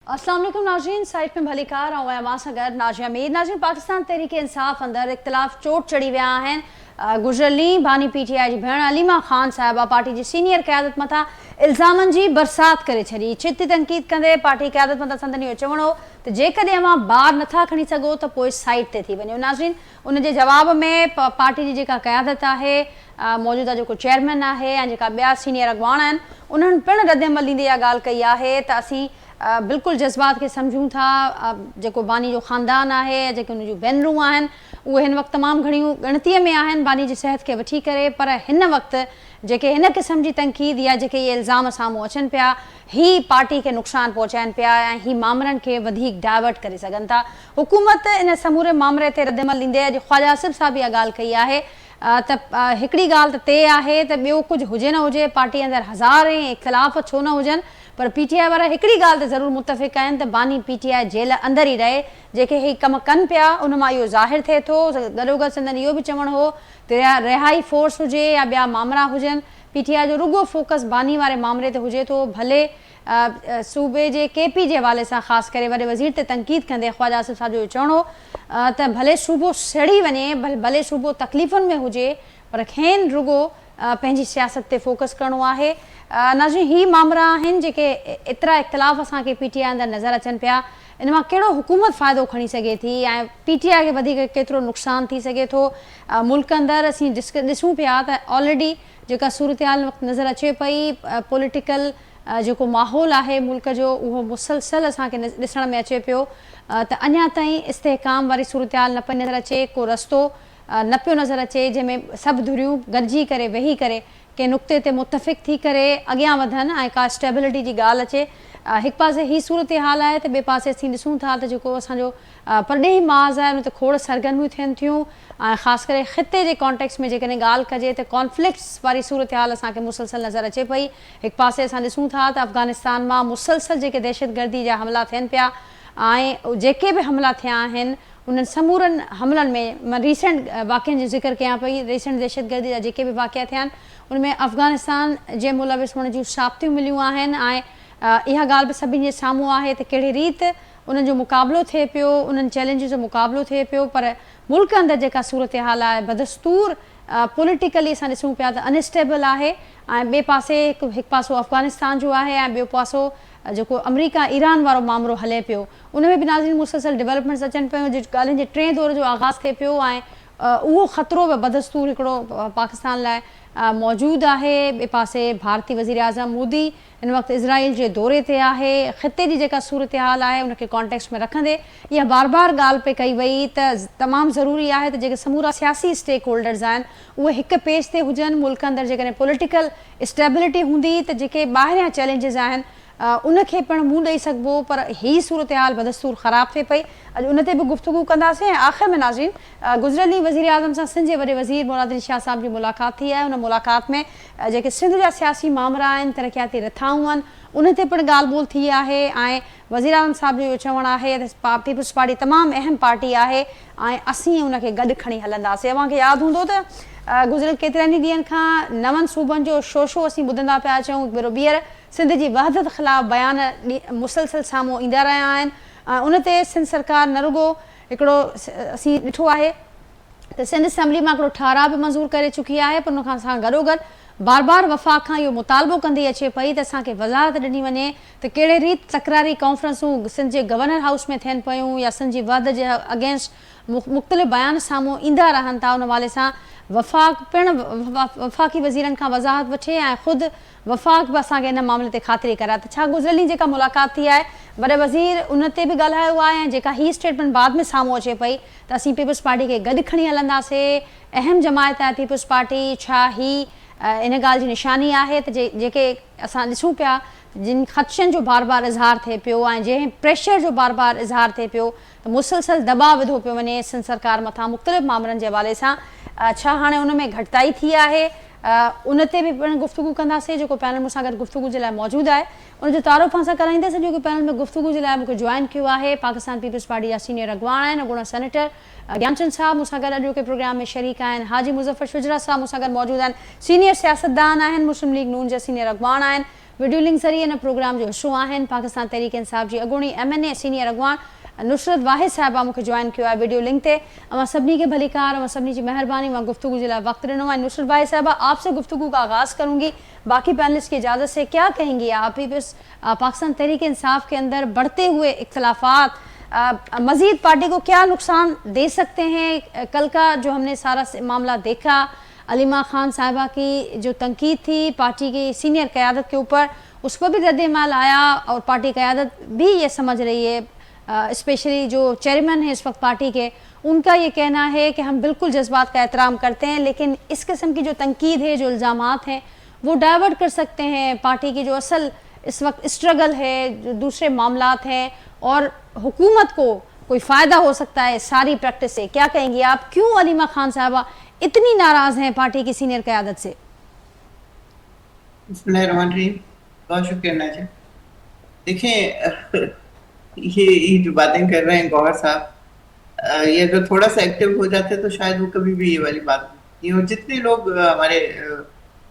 अस्सलाम वालेकुम नाज़रीन, साइट में भलीकार ऐं अवां सां गॾु नाज़िया मीर। नाज़रीन, पाकिस्तान तहरीक इंसाफ़ अंदरि इख़्तिलाफ़ चोट चढ़ी विया आहिनि। गुज़िरियल ॾींहुं बानी पीटीआई जी भेण अलीमा ख़ान साहिबा पार्टी जी सीनियर क़यादत मथां इल्ज़ामनि जी बरसात करे छॾी। छिती तनक़ीद कंदे पार्टी क़यादत मथां संदनि इहो चवणो हो त जेकॾहिं अवां ॿार नथा खणी सघो त पोइ साइट ते थी वञो। नाज़रीन, उन जे जवाब में पार्टी जी जेका क़यादत आहे, मौजूदा जेको चेयरमैन आहे ऐं जेका ॿिया सीनियर अॻवान आहिनि, उन्हनि पिणु रद्दमल ॾींदे इहा ॻाल्हि कई आहे त असीं बिल्कुलु जज़्बात खे सम्झूं था। जेको बानी जो ख़ानदान आहे, जेके उन जूं भेनरूं आहिनि, उहे हिन वक़्तु तमामु घणियूं ॻणतीअ में आहिनि बानी जी सिहत खे वठी करे। पर हिन वक़्तु जेके हिन क़िस्म जी तनक़ीद या जेके इहे इल्ज़ाम साम्हूं अचनि पिया, ही पार्टी खे नुक़सानु पहुचाइनि पिया ऐं ही मामलनि खे वधीक डाइवर्ट करे सघनि था। हुकूमत इन समूरे मामले ते रद्दमल ॾींदे अॼु ख़्वाजा आसिफ़ साहब इहा ॻाल्हि कई आहे त हिकिड़ी ॻाल्हि त तय आहे त ॿियो कुझु हुजे न हुजे, पार्टी अंदरि हज़ार इख़्तिलाफ़ छो न हुजनि, पर पीटीआई वारा हिकिड़ी ॻाल्हि त ज़रूरु मुतफ़िक़ आहिनि त बानी पीटीआई जेल अंदरि ई रहे। जेके ही कमु कनि पिया उन मां इहो ज़ाहिर थिए थो। गॾोगॾु संदनि इहो बि चवणु हो त रिहाई फोर्स हुजे या ॿिया मामला हुजनि, पीटीआई जो रुॻो फोकस बानी वारे मामले ते हुजे थो। भले सूबे जे केपी जे हवाले सां ख़ासि करे वॾे वज़ीर ते तनक़ीद कंदे ख़्वाजा आसिफ़ साहब जो चवणो हो त भले सूबो सड़ी वञे, भले सूबो तकलीफ़ुनि में हुजे, पर खेनि रुॻो पंहिंजी सियासत ते फोकस करिणो आहे। नाज़रीन, ही मामला आहिनि जेके एतिरा इख़्तिलाफ़ असांखे पीटीआई अंदरि नज़र अचनि पिया। इन मां कहिड़ो हुकूमत फ़ाइदो खणी सघे थी ऐं पीटीआई खे वधीक केतिरो नुक़सानु थी सघे थो। मुल्क अंदरि असीं ॾिसूं पिया त ऑलरेडी जेका सूरत हाल वक़्तु नज़र अचे पई, पॉलिटिकल जेको माहौल आहे मुल्क जो, उहो मुसलसल असांखे ॾिसण में अचे पियो त अञा ताईं इस्तेहकाम वारी सूरत हाल न पई नज़र अचे, को रस्तो न पियो नज़र अचे जंहिंमें सभु धुरियूं गॾिजी करे वेही करे कंहिं नुक़्ते ते मुतफ़िक़ थी करे अॻियां वधनि ऐं का स्टेबिलिटी जी ॻाल्हि अचे। हिकु पासे ही सूरत हाल आहे त ॿिए पासे असीं ॾिसूं था त जेको असांजो परॾेही माज़ आहे उन ते खोड़ सरगर्मियूं थियनि थियूं ऐं ख़ासि करे ख़िते जे कॉन्टेक्स्ट में जेकॾहिं ॻाल्हि कजे त कॉन्फ्लिक्ट्स वारी सूरत हाल असांखे मुसलसल नज़र अचे पई। हिकु पासे असां ॾिसूं था त अफ़गानिस्तान मां मुसलसल जेके दहशतगर्दी जा हमला थियनि पिया ऐं जेके बि हमला थिया आहिनि उन्हनि समूरनि हमलनि में मां रीसेंट वाक़िअनि जो ज़िक्र कयां पई। रीसेंट दहशतगर्दी जा जेके बि वाक़िआ थिया आहिनि उनमें अफ़गानिस्तान जे मुलविस हुअण जूं साबितियूं मिलियूं आहिनि ऐं इहा ॻाल्हि बि सभिनी जे साम्हूं आहे त कहिड़ी रीति उन्हनि जो मुक़ाबिलो थिए पियो, उन्हनि चैलेंजिस जो मुक़ाबिलो थिए पियो। पर मुल्क अंदरि जेका सूरत हाल आहे बदस्तूर पॉलिटिकली असां ॾिसूं पिया त अनस्टेबल आहे ऐं ॿिए पासे हिकु पासो अफ़गानिस्तान जो आहे ऐं ॿियो पासो जेको अमरीका ईरान वारो मामिलो हले पियो, उन में बि नाज़रीन मुसलसल डेवलपमेंट्स अचनि पियूं। ॻाल्हियुनि जे टें दौर जो आगाज़ थिए पियो ऐं उहो ख़तरो बि बदस्तूर हिकिड़ो पाकिस्तान लाइ मौजूदु आहे। ॿिए पासे भारतीय वज़ीर आज़म मोदी हिन वक़्तु इज़राइल जे दौरे ते आहे। ख़िते जी जेका सूरत हाल आहे उनखे कॉन्टेक्स्ट में रखंदे इहा बार बार ॻाल्हि पे कई वई त तमामु ज़रूरी आहे त जेके समूरा सियासी स्टेक होल्डर्स आहिनि उहे हिकु पेज ते हुजनि। मुल्क अंदरि जेकॾहिं पॉलिटिकल स्टेबिलिटी हूंदी त जेके ॿाहिरियां चैलेंजिस आहिनि उनखे पिणु मुंहुं ॾेई सघिबो, पर ही सूरत हाल बदस्तूर ख़राबु थिए पई। अॼु उन ते बि गुफ़्तगू कंदासीं। आख़िर में नाज़रीन, गुज़िरियल ॾींहुं वज़ीर आज़म सां सिंध जे वॾे वज़ीर मुराद अली शाह साहब जी मुलाक़ात थी आहे। उन मुलाक़ात में जेके सिंध जा सियासी मामला आहिनि, तरक़ियाती रिथाऊं आहिनि, उन ते पिणु ॻाल्हि ॿोल थी आहे ऐं वज़ीर आज़म साहब जो इहो चवणु आहे त पीपल्स पार्टी तमामु अहम पार्टी आहे ऐं असीं उनखे गॾु खणी हलंदासीं। अव्हांखे यादि हूंदो त गुज़िरियल केतिरनि ई ॾींहंनि खां नवनि सूबनि जो शोशो असीं ॿुधंदा पिया अचूं। भेरो ॿीहर सिंध जी वहदत ख़िलाफ़ु बयान मुसलसल साम्हूं ईंदा रहिया आहिनि ऐं उन ते सिंध सरकार न रुॻो हिकिड़ो असीं ॾिठो आहे त सिंध असेंबली मां हिकिड़ो ठाराव बि मंज़ूर करे चुकी आहे, पर उनखां सां गॾोगॾु बार बार वफ़ाक़ खां इहो मुतालबो कंदी अचे पई त असांखे वज़ाहत ॾिनी वञे त कहिड़े रीति तकरारी कॉन्फ्रेंसूं सिंध जे गवर्नर हाउस में थियनि पियूं या सिंध जी वहदत जे अगेंस्ट मुख़्तलिफ़ बयान साम्हूं ईंदा रहनि था। उन हवाले सां वफ़ाक़ पिणु वफ़ाक़ी वज़ीरनि खां वज़ाहत वठे ऐं ख़ुदि वफ़ाक़ बि असांखे हिन मामले ते ख़ातिरी कराए त छा गुज़िरियल जेका मुलाक़ात थी आहे वॾे वज़ीर उन ते बि ॻाल्हायो आहे ऐं जेका ही स्टेटमेंट बाद में साम्हूं अचे पई त असीं पीपल्स पार्टी खे गॾु खणी हलंदासीं। अहम जमायत आहे पीपल्स पार्टी। छा ही इन ॻाल्हि जी निशानी आहे त जेके असां ॾिसूं पिया जिन ख़दशनि जो बार बार इज़हार थिए पियो ऐं जंहिं प्रेशर जो बार बार इज़हार थिए पियो त मुसलसल दॿाउ विधो पियो वञे सिंध सरकार मथां मुख़्तलिफ़ मामलनि जे हवाले सां, छा हाणे उन में घटिताई थी आहे? उन ते बि पिणु गुफ़्तगू कंदासीं। जेको पैनल मूंसां गॾु गुफ़्तगू जे लाइ मौजूदु आहे उनजो तारुफ़ सां कराईंदसि। जेको पैनल में गुफ़्तगू जे लाइ मूंखे जॉइन कियो आहे पाकिस्तान पीपल्स पार्टी जा सीनियर अॻवान आहिनि, अॻूणा सेनेटर ज्ञानचंद साहब मूंसां गॾु अॼोके प्रोग्राम में शरीक आहिनि। हाजी मुज़फ़र शुजरा साहब मूंसां गॾु मौजूदु आहिनि, सीनियर सियासतदान आहिनि, मुस्लिम लीग नून जा सीनियर अॻवान आहिनि। वीडियो लिंक ज़रिए इन प्रोग्राम जो हिस्सो आहिनि। पाकिस्तान तहरीक इंसाफ जी अॻूणी MNA सीनियर अॻवान नुसरत वाहिद साहिबा मूंखे जॉइन किया है वीडियो लिंक ते। अवां सभिनी के भलीकार, अवां सभिनी जी मेहरबानी, मां गुफ्तगू के लिए वक्त ॾिनो है। नुसरत वाहिद साहिबा, आपसे गुफ्तगू का आगाज़ करूँगी बाकी पैनलिस्ट की इजाज़त से। क्या कहेंगी आप इस पाकिस्तान तहरीक इंसाफ के अंदर बढ़ते हुए इख्तलाफात मज़ीद पार्टी को क्या नुकसान दे सकते हैं? कल का जो हमने सारा मामला देखा, अलीमा खान साहिबा की जो तनकीद थी पार्टी की सीनियर क़यादत के ऊपर, उस पर भी रद्द-ए-अमल आया और पार्टी क़यादत भी ये समझ रही है, स्पेशली जो चेयरमैन है इस वक्त पार्टी के, उनका ये कहना है कि हम बिल्कुल जज्बात का एहतराम करते हैं, लेकिन इस किस्म की जो तनकीद है, जो इल्ज़ामात हैं, वो डाइवर्ट कर सकते हैं पार्टी की जो असल इस वक्त स्ट्रगल है, जो दूसरे मामलात हैं, और हुकूमत को कोई फ़ायदा हो सकता है सारी प्रैक्टिस से। क्या कहेंगी आप, क्यों अलीमा खान साहबा इतनी नाराज़ हैं पार्टी की सीनियर क़यादत से? बहुत शुक्रिया नाज़िम। देखें, ये जो बातें कर रहे हैं गौहर साहब, ये अगर थोड़ा सा एक्टिव हो जाते तो शायद वो कभी भी ये वाली बात नहीं। और जितने लोग हमारे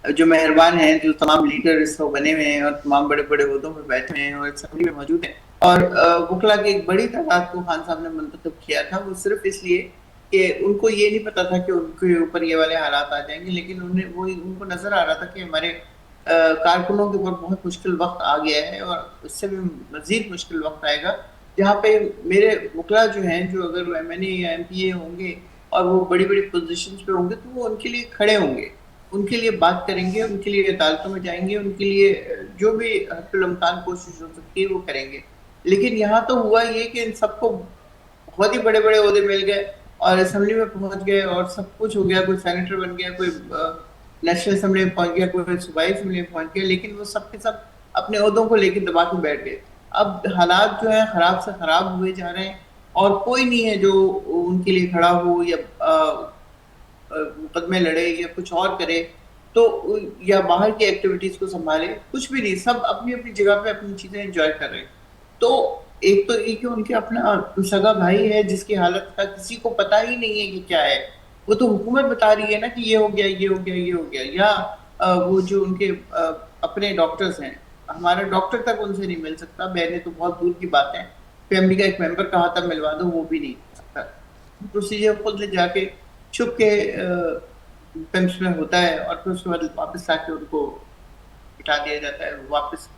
जो मेहरबान हैं, जो तमाम लीडर इस वक्त बने हुए हैं और तमाम बड़े बड़े ओहदों में बैठे हैं और असेंबली में मौजूद हैं, और वकला की एक बड़ी तादाद को खान साहब ने मुंतखब किया था, वो सिर्फ इसलिए कि उनको ये नहीं पता था कि उनके ऊपर ये वाले हालात आ जाएंगे, लेकिन उनको नजर आ रहा था कि हमारे कारकुनों के ऊपर बहुत मुश्किल वक्त आ गया है और उससे भी मजीद मुश्किल वक्त आएगा, जहाँ पे मेरे वकला जो हैं, जो अगर MNA या MPA होंगे और वो बड़ी बड़ी पोजीशंस पे होंगे, तो वो उनके लिए खड़े होंगे, उनके लिए बात करेंगे, उनके लिए अदालतों में जाएंगे, उनके लिए जो भी हत्तुल-इम्कान कोशिश हो सकती है वो करेंगे। लेकिन यहाँ तो हुआ ये कि इन सबको बहुत ही बड़े बड़े ओहदे मिल गए और असेंबली में पहुंच गए और सब कुछ हो गया, कोई सेनेटर बन गया, कोई नेशनल असेंबली में पहुंच गया, कोई सूबाई असेंबली में पहुंच गया, लेकिन वो सब के सब अपने ओहदों को लेकर दबा के बैठ गए। अब हालात जो है खराब से खराब हुए जा रहे हैं और कोई नहीं है जो उनके लिए खड़ा हो या मुकदमे लड़े या कुछ और करे, तो या बाहर की एक्टिविटीज को संभाले, कुछ भी नहीं। सब अपनी अपनी जगह पे अपनी चीजें एंजॉय कर रहे हैं। तो एक तो ये कि उनके अपना सगा भाई है जिसकी हालत का किसी को पता ही नहीं है कि क्या है, वो तो हुकूमत बता रही है ना कि ये हो गया, ये हो गया, ये हो गया, या वो जो उनके अपने डॉक्टर्स हैं, हमारा डॉक्टर तक उनसे नहीं मिल सकता, बहने तो बहुत दूर की बात है। फैमिली का एक मेंबर कहा था मिलवा दो, वो भी नहीं मिल सकता। प्रोसीजर खुद ले जाके छुप के पेम्स में होता है और फिर उसके बाद वापस लाके उनको बिठा दिया जाता है वापस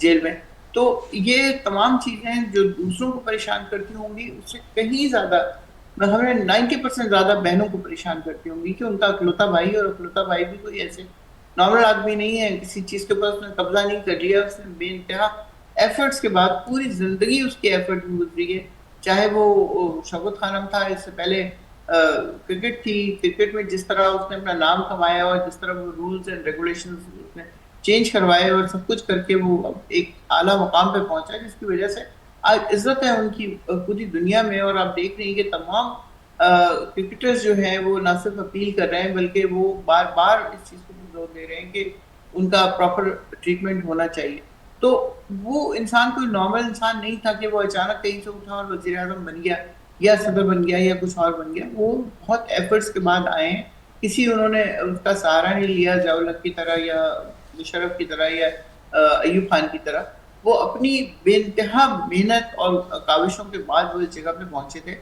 जेल में। तो ये तमाम चीजें जो दूसरों को परेशान करती होंगी, उससे कहीं ज्यादा हमें 90% ज्यादा बहनों को परेशान करती होंगी कि उनका अकलौता भाई, और अकलौता भाई भी कोई ऐसे नॉर्मल आदमी नहीं है, किसी चीज के ऊपर उसने कब्जा नहीं कर लिया, उसने बेइंतहा एफर्ट्स के बाद पूरी जिंदगी उसकी एफर्ट में गुजरी है। चाहे वो शौकत खानम था, इससे पहले क्रिकेट थी, क्रिकेट में जिस तरह उसने अपना नाम कमाया और जिस तरह वो रूल्स एंड रेगुलेशंस उसने चेंज करवाए और सब कुछ करके वो अब एक आला मुकाम पे पहुंचा, जिसकी वजह से आज इज्जत है उनकी पूरी दुनिया में। और आप देख रहे हैं कि तमाम क्रिकेटर्स जो हैं वो ना सिर्फ अपील कर रहे हैं, बल्कि वो बार बार इस चीज़ को भी जोर दे रहे हैं कि उनका प्रॉपर ट्रीटमेंट होना चाहिए। तो वो इंसान कोई नॉर्मल इंसान नहीं था कि वो अचानक कहीं से उठा और वज़ीर आज़म बन गया या सदर बन गया या कुछ और बन गया। वो बहुत एफर्ट्स के बाद आए हैं, किसी उन्होंने उसका सहारा नहीं लिया ज़िया-उल-हक की तरह या मुशर्रफ की तरह या अयूब खान की तरह। वो अपनी बेइंतहा मेहनत और काविशों के बाद वो इस जगह पे पहुंचे थे।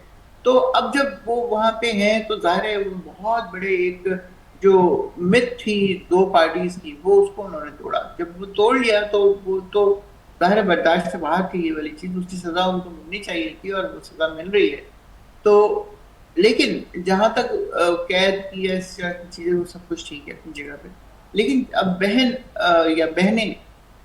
तो अब जब वो वहाँ पे हैं तो जाहिर है वो बहुत बड़े एक जो मिथ थी दो पार्टीज की, वो उसको उन्होंने तोड़ा। जब वो तोड़ लिया तो वो तो जाहिर बर्दाश्त से बाहर थी ये वाली चीज, उसकी सजा उनको मिलनी चाहिए थी और वो सजा मिल रही है। तो लेकिन जहां तक कैद की या चीजें वो सब कुछ ठीक है अपनी जगह पे, लेकिन अब बहन या बहनें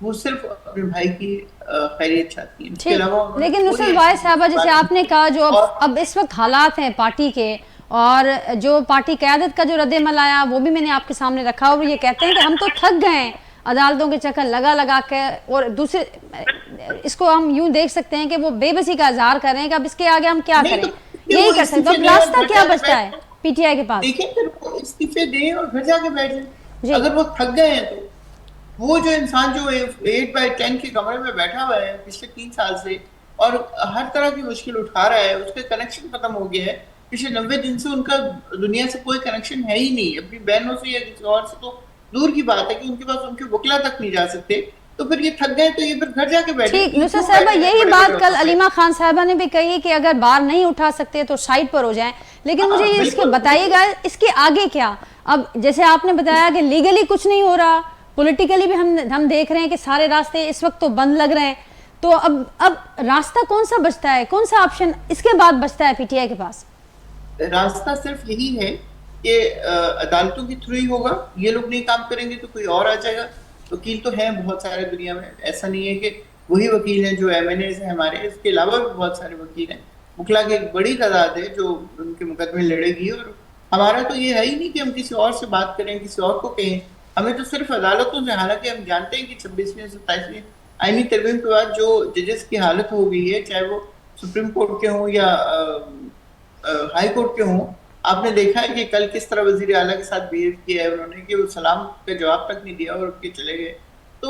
वो सिर्फ अपने भाई की खैरियत चाहती हैं, इसके अलावा। लेकिन नुसरत वाहिद साहबा, जैसे आपने कहा जो अब इस वक्त हालात हैं पार्टी के, और जो पार्टी क़यादत का जो रद्द-ए-अमल आया वो भी मैंने आपके सामने रखा, और ये कहते हैं कि हम तो थक गए हैं अदालतों के चक्कर लगा लगा के, और दूसरे इसको हम यूं देख सकते हैं कि वो बेबसी का इजहार कर रहे हैं कि अब इसके आगे हम क्या करें, यही कर सकते हैं। रास्ता क्या बचता है PTI के पास? देखिए फिर वो इस्तीफे दें और घर जाके बैठ जाए। अगर वो थक गए हैं तो वो जो इंसान जो 8x10 के कमरे में बैठा हुआ है पिछले 3 साल से और हर तरह की मुश्किल उठा रहा है, उसका कनेक्शन खत्म हो गया है। पिछले 90 दिन से उनका दुनिया से कोई कनेक्शन है ही नहीं, अपनी बहनों से या किसी और से तो दूर की बात है कि उनके पास उनके वकला तक नहीं जा सकते। तो फिर ये थक गए तो ये फिर घर जाके बैठे। ठीक नुसरत साहिबा, यही बात कल अलीमा खान साहिबा ने भी कही कि अगर बार नहीं उठा सकते तो साइड पर हो जाएं, लेकिन मुझे इसके बताइएगा इसके आगे क्या। अब जैसे आपने बताया कि लीगली कुछ नहीं हो रहा, पॉलिटिकली भी हम देख रहे हैं कि सारे रास्ते इस वक्त तो बंद लग रहे हैं, तो अब रास्ता कौन सा बचता है, कौन सा ऑप्शन इसके बाद बचता है पीटीआई के पास? रास्ता सिर्फ यही है कि अदालतों के थ्रू ही होगा। ये लोग नहीं काम करेंगे तो कोई और आ जाएगा। वकील तो हैं बहुत सारे दुनिया में, ऐसा नहीं है कि वही वकील हैं जो एमएनएस हैं हमारे, इसके अलावा भी बहुत सारे वकील हैं। मुखला की एक बड़ी तादाद है जो उनके मुकदमे लड़ेगी, और हमारा तो ये है ही नहीं कि हम किसी और से बात करें, किसी और को कहें। हमें तो सिर्फ अदालतों से, हालांकि हम जानते हैं कि 26वीं 27वीं आईनी तरमीम के बाद जो जजेस की हालत हो गई है, चाहे वो सुप्रीम कोर्ट के हों या हाई कोर्ट के हों, आपने देखा है कि कल किस तरह वजीर आला के साथ बिहेव किया है उन्होंने, कि वो सलाम का जवाब तक नहीं दिया और उठ के चले गए। तो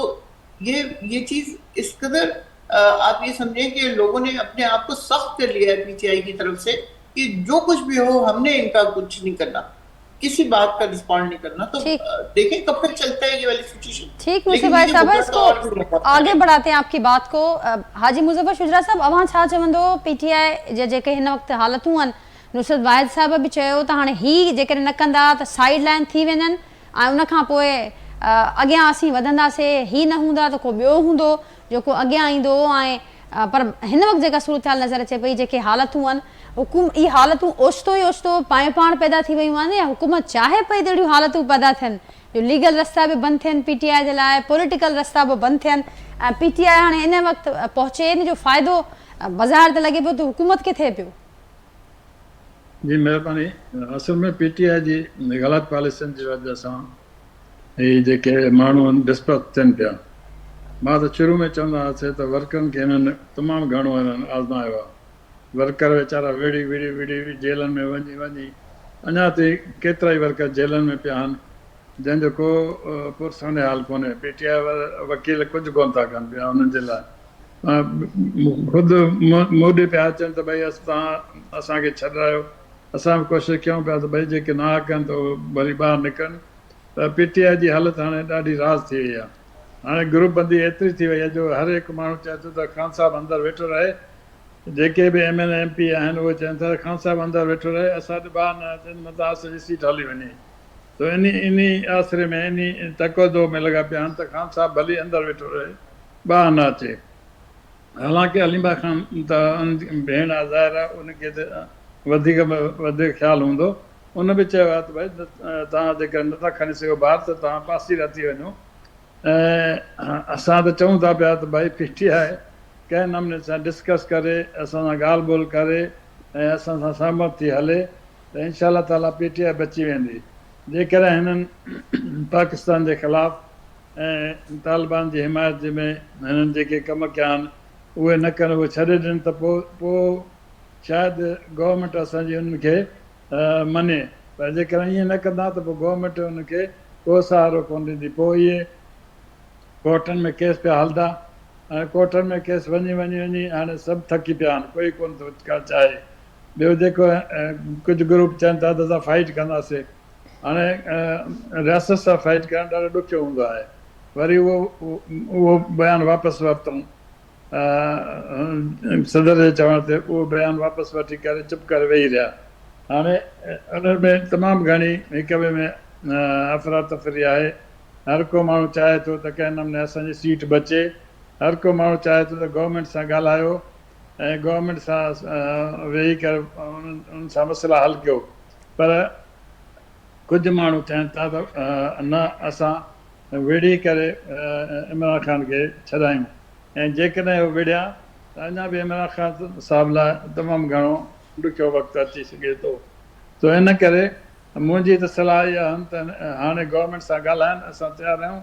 ये चीज इस कदर आप ये समझें कि लोगों ने अपने आप को सख्त कर लिया है पीटीआई की तरफ से कि जो कुछ भी हो हमने इनका कुछ नहीं करना, किसी बात का रिस्पॉन्ड नहीं करना। तो देखें कब तक चलता है ये वाली सिचुएशन। ठीक मुझे भाई साहब, इसको आगे बढ़ाते हैं आपकी बात को। हाजी मुज़फ़्फ़र शुजरा साहब, अवां छा चवंदो पीटीआई जे जेके हिन वक्त हालतूं आहिनि, नुसरत वाहिद साहब भी चयो त हाणे ही जेकर न कंदा त साइड लाइन थी वञनि ऐं उन खां पोइ अॻियां असीं वधंदासीं, ही न हूंदा त को ॿियो हूंदो जेको अॻियां ईंदो। ऐं पर हिन वक़्तु जेका सूरत हाल नज़र अचे पई, जेके हालतूं आहिनि इहे हालतूं ओचितो ई ओचितो पाण पैदा थी वियूं आहिनि, या हुकूमत चाहे पई त अहिड़ियूं हालतूं पैदा थियनि जो लीगल रस्ता बि बंदि थियनि पीटीआई जे लाइ, पॉलिटिकल रस्ता बि बंदि थियनि, ऐं पीटीआई हाणे इन वक़्तु पहुचे, इन जो फ़ाइदो बाज़ार ते लॻे पियो त हुकूमत खे थिए पियो। जी महिरबानी। असल में पीटीआई जी ग़लति पॉलिसियुनि जी वजह सां ही जेके माण्हू आहिनि डिस्पर्स थियनि पिया। मां त शुरू में चवंदा हुआसीं त वर्करनि खे हिननि तमामु घणो हिननि आज़मायो आहे। वर्कर वेचारा विड़ी जेलनि में वञी अञा ताईं केतिरा ई वर्कर जेलनि में पिया आहिनि जंहिंजो को पुरसाने हाल कोन्हे। पीटीआई वारा वकील कुझु कोन था कनि पिया उन्हनि जे लाइ। ख़ुदि मोदी पिया अचनि त भई असांखे छॾायो, असां बि कोशिशि कयूं पिया त भई जेके ना कनि त उहे वरी ॿाहिरि निकिरनि। त पीटीआई जी हालत हाणे ॾाढी राज़ थी वई आहे। हाणे ग्रुप बंदी एतिरी थी वई आहे जो हर हिकु माण्हू चए थो त ख़ान साहिबु अंदरि वेठो रहे, जेके बि एमएलए एमपी आहिनि उहे चवनि था ख़ान साहिबु अंदरि वेठो रहे, असां वटि ॿाहिरि न अचनि, न त असांजी सीट हली वञे। त इन आसिरे में इन तक़ोदो में लॻा पिया आहिनि त ख़ान साहिबु भली अंदरि वेठो रहे, ॿाहिरि न अचे। हालांकि अलीमा खान त भेण आहे, ज़ाहिर आहे उनखे त वधीक ख़्यालु हूंदो। उन बि चयो आहे त भई तव्हां जेकर नथा खणी सघो ॿाहिरि त तव्हां पासीरा थी वञो। ऐं असां त चऊं था पिया त भई पीटीआई कंहिं नमूने सां डिस्कस करे, असां सां ॻाल्हि ॿोल करे ऐं असां सां सहमत थी हले त इनशा ताला पीटीआई बची वेंदी। जेकॾहिं हिननि पाकिस्तान जे ख़िलाफ़ु ऐं तालिबान जी हिमायत में हिननि जेके कम कया आहिनि उहे न कनि, उहे छॾे ॾियनि त पोइ शायदि गवर्नमेंट असांजी उन्हनि खे मञे। पर जेकॾहिं ईअं न कंदा त पोइ गवर्नमेंट उनखे को सहारो कोन ॾींदी। पोइ इहे कोर्टनि में केस पिया हलंदा, ऐं कोर्टनि में केस वञी हाणे सभु थकी पिया आहिनि, कोई कोन थो चाहे। ॿियो जेको कुझु ग्रुप चवनि था त असां फाइट कंदासीं, हाणे रियासत सां फाइट करणु ॾाढो ॾुखियो हूंदो आहे। वरी उहो बयानु वापसि वरितऊं सदर जे चवण ते, उहो बयानु वापसि वठी करे चुप करे वेही रहिया। हाणे उन में तमामु घणी हिक ॿिए में अफ़रा तफ़री आहे। हर को माण्हू चाहे थो त कंहिं नमूने असांजी सीट बचे, हर को माण्हू चाहे थो त गवर्नमेंट सां ॻाल्हायो ऐं गवर्नमेंट सां वेही करे उन्हनि सां मसइला हल कयो। पर कुझु माण्हू चवनि था त न, असां विड़ी करे इमरान ख़ान खे छॾायूं, ऐं जेकॾहिं उहे विड़िया त अञा बि इमरान ख़ान साहिब लाइ तमामु घणो ॾुखियो वक़्तु अची सघे थो। त इन करे मुंहिंजी त सलाह इहा आहिनि त हाणे गवर्नमेंट सां ॻाल्हाइनि, असां तयारु आहियूं।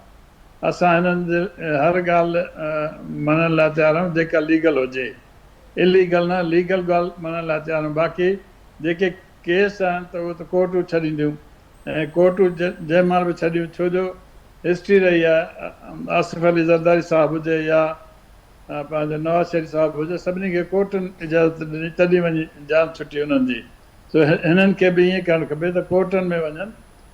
असां हिननि जे हर ॻाल्हि मञण लाइ तयारु आहियूं जेका लीगल हुजे, इलीगल न, लीगल ॻाल्हि मञण लाइ तयारु आहियूं। बाक़ी जेके केस आहिनि त उहे त कोर्टूं छॾींदियूं, ऐं कोर्टूं जंहिं महिल बि छॾियूं, छो जो हिस्ट्री रही आहे, आसिफ अली ज़रदारी साहिबु हुजे या पंहिंजो नवाज़ शरीफ़ साहिबु हुजे, सभिनी खे कोर्टुनि इजाज़त ॾिनी, तॾहिं वञी जान छुटी हुननि जी। त हिननि खे बि ईअं करणु खपे त कोर्टनि में वञनि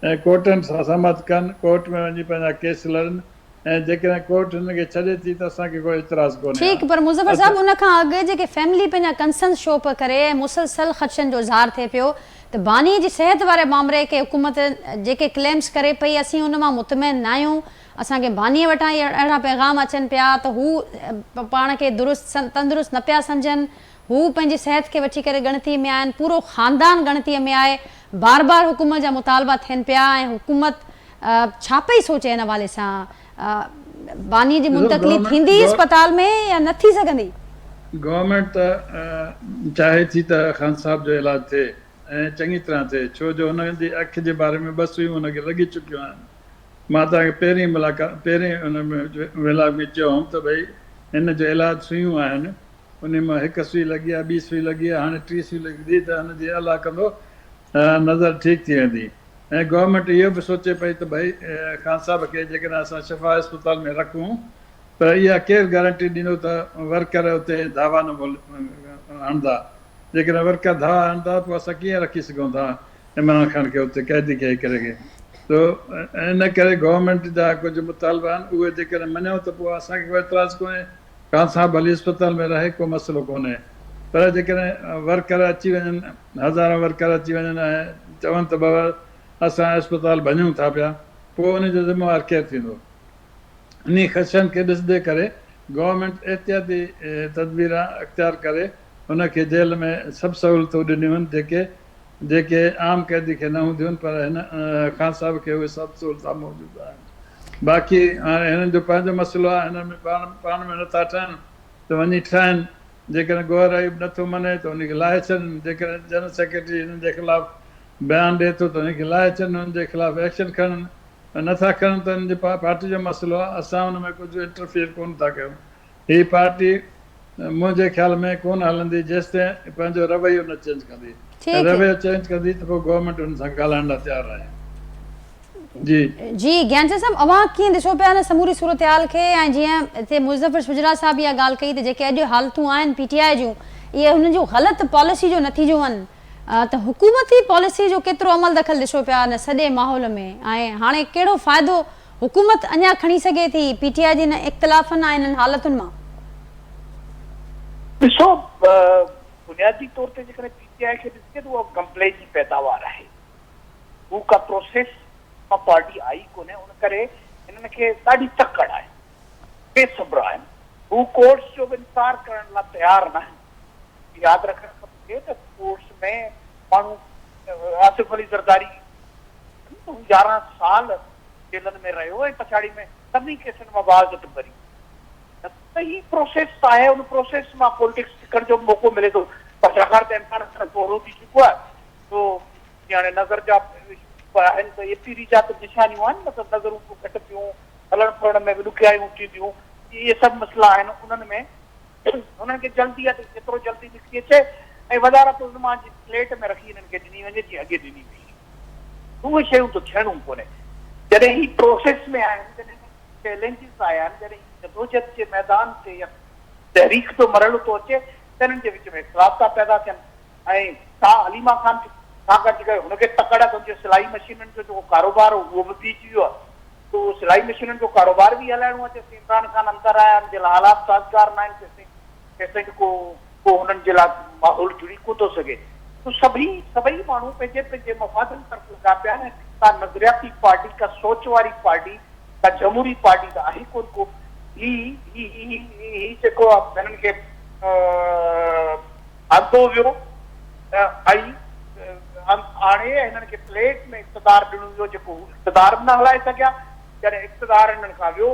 ऐं कोर्टनि सां सहमत कनि, कोर्ट में वञी पंहिंजा केस लड़नि ऐं जेकॾहिं कोर्ट हुनखे छॾे थी त असांखे कोई इतराज़ कोन्हे। ठीकु, पर मुज़फ़र साहब उन खां अॻु जेके फैमिली पंहिंजा कंसर्न शो पियो करे ऐं मुसलसल ख़दशनि जो इज़हार थिए पियो त बानीअ जी सिहत वारे मामले खे हुकूमत जेके क्लेम्स करे पई असीं उन मां मुतमइन न आहियूं, असांखे बानीअ वटां अहिड़ा पैगाम अचनि पिया त हू पाण खे तंदुरुस्त न पिया सम्झनि, हू पंहिंजी सिहत खे वठी करे ॻणतीअ में आहिनि, पूरो ख़ानदान ॻणतीअ में आहे, बार बार हुकूमत जा मुतालबा थियनि पिया ऐं हुकूमत छा पई सोचे हिन हवाले सां? बानी जी मुंतक़ली थींदी अस्पताल में या न थी सघंदी? गवर्नमेंट त चाहे थी त ख़ान साहब जो इलाज थिए ऐं चङी तरह थिए, छो जो हुननि जी अखि जे बारे में 2 सुइयूं हुनखे लॻी चुकियूं आहिनि। मां तव्हांखे पहिरीं हुन में विलाग में चयो हुउमि त भई हिन जो इलाजु सुइयूं आहिनि, उन मां 1 सुई लॻी आहे, 2 सुई लॻी आहे, हाणे 3 सुई लॻंदी त हुनजी अलाह कंदो नज़र ठीकु थी वेंदी। ऐं गवर्नमेंट इहो बि सोचे पई त भई ख़ान साहब खे जेकॾहिं असां शिफ़ा अस्पताल में रखूं त इहा केरु गारंटी ॾींदो त वर्कर उते धावा न हणंदा? जेकॾहिं वर्कर धावा हणंदा पोइ असां कीअं रखी सघूं था इमरान ख़ान खे उते क़ैदी खे करे? तो इन करे गवर्नमेंट जा कुझु मुतालबा आहिनि, उहे जेकॾहिं मञूं त पोइ असांखे कोई एतिराज़ु कोन्हे, ख़ान साहब भली अस्पताल में रहे, को मसइलो कोन्हे। पर जेकॾहिं वर्कर अची वञनि, हज़ार वर्कर अची वञनि ऐं चवनि त बाबा असां अस्पताल भञूं था पिया, पोइ उनजो ज़िम्मेवारु केरु थींदो? इन ख़दशनि खे ॾिसंदे करे गवर्नमेंट एहतियाती तदबीर अख़्तियार करे हुनखे जेल में सभु सहूलियतूं ॾिनियूं आहिनि जेके आम कैदी खे न हूंदियूं आहिनि, पर हिन ख़ान साहब खे उहे सभु सहूलियत मौजूदु आहिनि। बाक़ी हाणे हिननि जो पंहिंजो मसइलो आहे, हिन में पाण में नथा ठहनि त वञी ठाहिनि, जेकॾहिं गौर अयूब नथो मञे त उनखे लाहे छॾनि, जेकॾहिं जनरल सेक्रेटरी हिननि जे ख़िलाफ़ बयानु ॾिए थो त हुनखे लाहे छॾनि, हुननि जे ख़िलाफ़ एक्शन खणनि, नथा खणनि त हिन जे पार्टी जो मसइलो आहे, असां हुन में कुझु इंटरफियर कोन था कयूं। हीअ पार्टी मुंहिंजे ख़्याल में कोन हलंदी जेसिताईं पंहिंजो रवैयो न चेंज कंदी। रवैयो चेंज कंदी त पोइ गवर्नमेंट हुन सां ॻाल्हाइण लाइ तयारु आहे। जी ज्ञानचंद साहब, अव्हां कीअं ॾिसो पिया न समूरी सूरतहाल खे? ऐं जीअं हिते मुज़फ़र शुजरा साहब इहा ॻाल्हि कई त जेके अॼु हालतूं आहिनि PTI जूं, इहे हुननि जूं ग़लति पॉलिसी जो नतीजो आहिनि, त हुकूमती पॉलिसी जो केतिरो अमल दख़ल ॾिसो पिया न सॼे माहौल में? ऐं हाणे कहिड़ो फ़ाइदो हुकूमत अञा खणी सघे थी PTI जे हिन इख़्तिलाफ़नि ऐं हिननि हालतुनि मां? ॾिसो, बुनियादी तौर ते जेकॾहिं PTI खे ॾिसे त उहा कंप्लेन जी पैदावार आहे, हू का प्रोसेस मां पार्टी आई कोन्हे, उन करे हिननि खे ॾाढी तकड़ आहे, बेसब्र आहिनि, हू कोर्ट्स जो बि इंतज़ारु करण लाइ तयारु न आहिनि। यादि रखणु खपे त कोर्ट्स में माण्हू आसिफ अली ज़रदारी 11 साल जेलनि में रहियो ऐं पछाड़ी में सभिनी केसनि मां बाज़त भरी, त ही प्रोसेस आहे, उन प्रोसेस मां पॉलिटिक्स सिखण जो मौक़ो मिले थो। पर छाकाणि त इम्कान पूरो थी चुको आहे, तो हाणे नज़र जा आहिनि त एतिरी जा त निशानियूं आहिनि, मतिलबु नज़रूं घटि थियूं, हलण फिरण में बि ॾुखियायूं थी थियूं, इहे सभु मसइला आहिनि। उन्हनि में उन्हनि खे जल्दी आहे त जेतिरो जल्दी निकिरी अचे ऐं वधारा मुल्ज़मान जी प्लेट में रखी हिननि खे ॾिनी वञे जीअं अॻे ॾिनी हुई, उहे शयूं त थियणूं कोन्हे। जॾहिं ही प्रोसेस में आहिनि, जॾहिं चैलेंजिस आया आहिनि, जॾहिं जदोजहद जे मैदान ते या तहरीक जो मरहलो थो अचे त हिननि जे विच में इख़्तिलाफ़ था पैदा थियनि। ऐं तव्हां हलीमा ख़ान छा गॾिजी करे हुनखे तकड़ आहे त हुनजे सिलाई मशीननि जो जेको कारोबार हो उहो बि बीठी वियो आहे, त उहो सिलाई मशीननि जो कारोबार बि हलाइणो आहे। जेसिताईं इमरान ख़ान अंदरि आया, हुनजे लाइ हालात साज़गार न आहिनि, तेसिताईं को हुननि जे लाइ माहौल जुड़ी कोन थो सघे। तो सभई माण्हू पंहिंजे पंहिंजे मफ़ादनि तरफ़ लॻा पिया आहिनि। का नज़रियाती पार्टी, का सोच वारी पार्टी, का जमहूरी पार्टी त आहे कोन को। ही जेको आहे हिननि खे अंधो वियो ऐं हाणे हिननि खे प्लेट में इक़्तिदार ॾिनो वियो, जेको इक़्तिदार बि न हलाए सघिया। जॾहिं इक़्तिदार हिननि खां वियो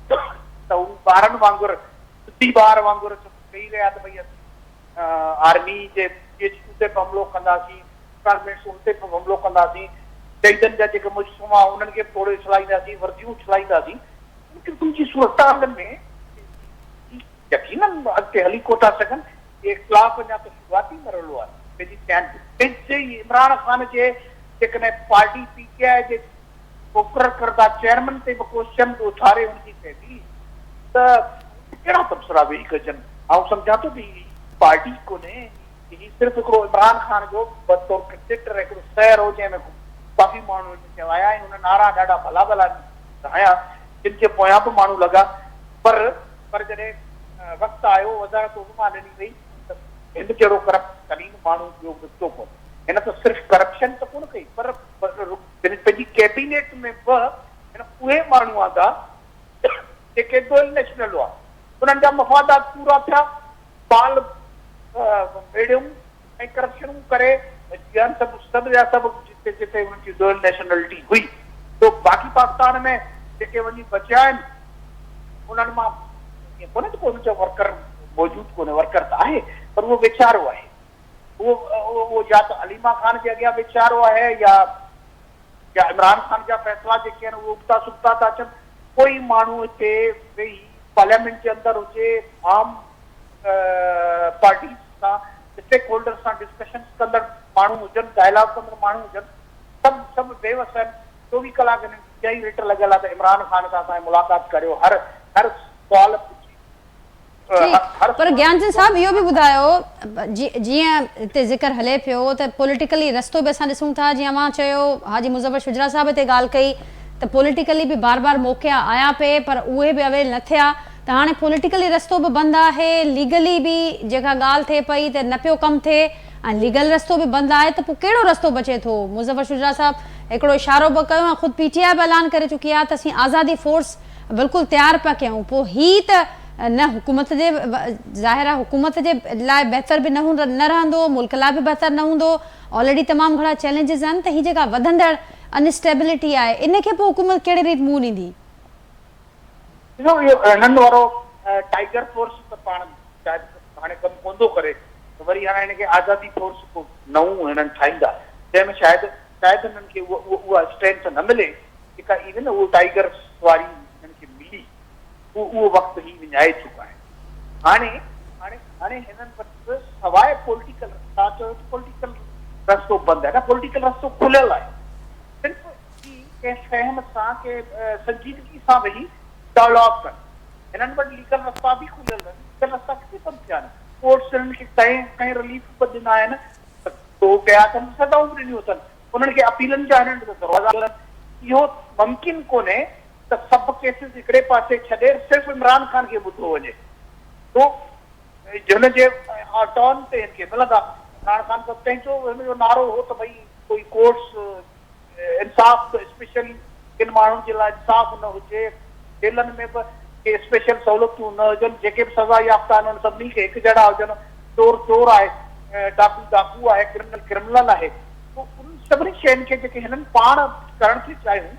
त हू ॿारनि वांगुरु, सिधी ॿार वांगुरु चई रहिया त भई आर्मी जे PHQ ते बि हमलो कंदासीं, डिपार्टमेंट्स उन ते बि हमलो कंदासीं, शहीदनि जा जेके मुजरिम आहे उन्हनि खे तोड़े छॾाईंदासीं, वर्दियूं छॾाईंदासीं। तुंहिंजी सूरत में यकीनन अॻिते हली कोन था सघनि। इहे इख़्तिलाफ़ अञा त शुरूआती मरहलो आहे। पंहिंजी इमरान ख़ान जे जेकॾहिं पार्टी PTI जे मुक़ररु करदा चेयरमैन ते बि को शम्द उथारे हुनजी पवंदी त कहिड़ा तबसरा वेही कजनि। आउं सम्झां थो त पार्टी कोन्हे, ही सिर्फ़ु हिकिड़ो इमरान ख़ान जो बतौर क्रिकेटर हिकिड़ो शहर हो जंहिंमें काफ़ी माण्हू चवाया आहिनि, हुन नारा ॾाढा भला भला हया। जिन जे पोयां बि माण्हू लॻा, पर जॾहिं वक़्तु आयो वज़ारत उज़मा ॾिनी वई त हिन जहिड़ो करप्ट तरीन माण्हू ॿियो निकितो कोन। हिन त सिर्फ़ु करप्शन त कोन कई, पर पंहिंजी कैबिनेट में बि हिन उहे माण्हू आंदा जेके दुअल नेशनल हुआ, उन्हनि जा मफ़ादात पूरा थिया, बाल बेड़ियूं ऐं करप्शनूं करे सभु जिते जिते उन्हनि जी दुअल नेशनलिटी हुई। तो बाक़ी पाकिस्तान में जेके वञी बचिया आहिनि उन्हनि मां ईअं कोन्हे त हुनजो वर्कर मौजूदु कोन्हे, वर्कर त आहे पर उहो वेचारो आहे। उहो या त अलीमा ख़ान जे अॻियां वेचारो आहे या इमरान ख़ान जा फ़ैसिला जेके आहिनि उहे उगता सुगता था अचनि। कोई माण्हू हिते वेही पार्लियामेंट जे अंदरि हुजे, आम पार्टी सां स्टेक होल्डर सां डिस्कशन कंदड़ माण्हू हुजनि, डायलॉग कंदड़ माण्हू हुजनि, सभु बेवस आहिनि। 24 कलाक इहा ई रिट लॻियल आहे त इमरान ख़ान सां असां मुलाक़ात करियो, हर सुवाल पर ज्ञानचंद साहब इहो बि ॿुधायो, जीअं हिते ज़िक्र हले पियो त पॉलिटिकली रस्तो बि असां ॾिसूं था, जीअं मां चयो हाजी मुज़फ़र शुजरा साहब हिते ॻाल्हि कई त पॉलिटिकली बि बार बार मौक़ा आया पे पर उहे बि अवेल न थिया, त हाणे पॉलिटिकली रस्तो बि बंदि आहे, लीगली बि जेका ॻाल्हि थिए पई त न पियो कमु थिए ऐं लीगल रस्तो बि बंदि आहे, त पोइ कहिड़ो रस्तो बचे थो? मुज़फ़र शुजरा साहब हिकिड़ो इशारो बि कयो, ख़ुदि PTI बि ऐलान करे चुकी आहे त असीं आज़ादी फोर्स बिल्कुलु तयारु पिया कयूं। पोइ हीअ त न हुकूमत जे ज़ाहिर आहे हुकूमत जे लाइ बहितर बि न रहंदो, मुल्क लाइ बि बहितर न हूंदो, ऑलरेडी तमामु घणा चैलेंजिस आहिनि, त हीअ जेका वधंदड़ अनस्टेबिलिटी आहे इनखे पोइ हुकूमत कहिड़े रीति मुंहुं ॾींदी? हिननि वारो टाइगर फोर्स त पाण शायदि हाणे कमु कोन थो करे, वरी हाणे हिनखे आज़ादी फोर्स को नऊं हिननि ठाहींदा, जंहिंमें शायदि हिननि खे उहा स्ट्रेंथ न मिले जेका इवन उहो टाइगर वारी हिननि खे मिली, उहो वक़्तु ही विञाए चुका आहे। हाणे हिननि वटि सवाइ पॉलिटिकल रस्तो बंदि आहे न, पॉलिटिकल रस्तो खुलियल आहे। सिर्फ़ु कंहिं फ़हम सां कंहिं संजीदगी सां वेही डायलॉग कनि। हिननि वटि लीगल रस्ता बि खुलियल आहिनि, लीगल रस्ता किथे बंदि थिया आहिनि। कोर्ट्स हिननि खे कंहिं रिलीफ बि ॾिना आहिनि, तो कया अथनि, सज़ाऊं बि ॾिनियूं अथनि, उन्हनि खे अपीलनि जा हिननि दरवाज़ा खुलिया। इहो मुमकिन कोन्हे त सभु केसिस हिकिड़े पासे छॾे सिर्फ़ु इमरान ख़ान खे ॿुधो वञे, तो हुनजे टर्न ते हिनखे मिलंदा। इमरान ख़ान त पंहिंजो हिनजो नारो हो त भई कोई कोर्ट्स इंसाफ़ स्पेशली किन माण्हुनि जे लाइ इंसाफ़ न हुजे, जेलनि में बि के स्पेशल सहूलियतूं न हुजनि, जेके बि सज़ा याफ़्ता आहिनि उन सभिनी खे हिकु जहिड़ा हुजनि, चोर आहे, डाकू आहे, क्रिमिनल आहे। उन सभिनी शयुनि खे जेके हिननि पाण करण थी चाहियूं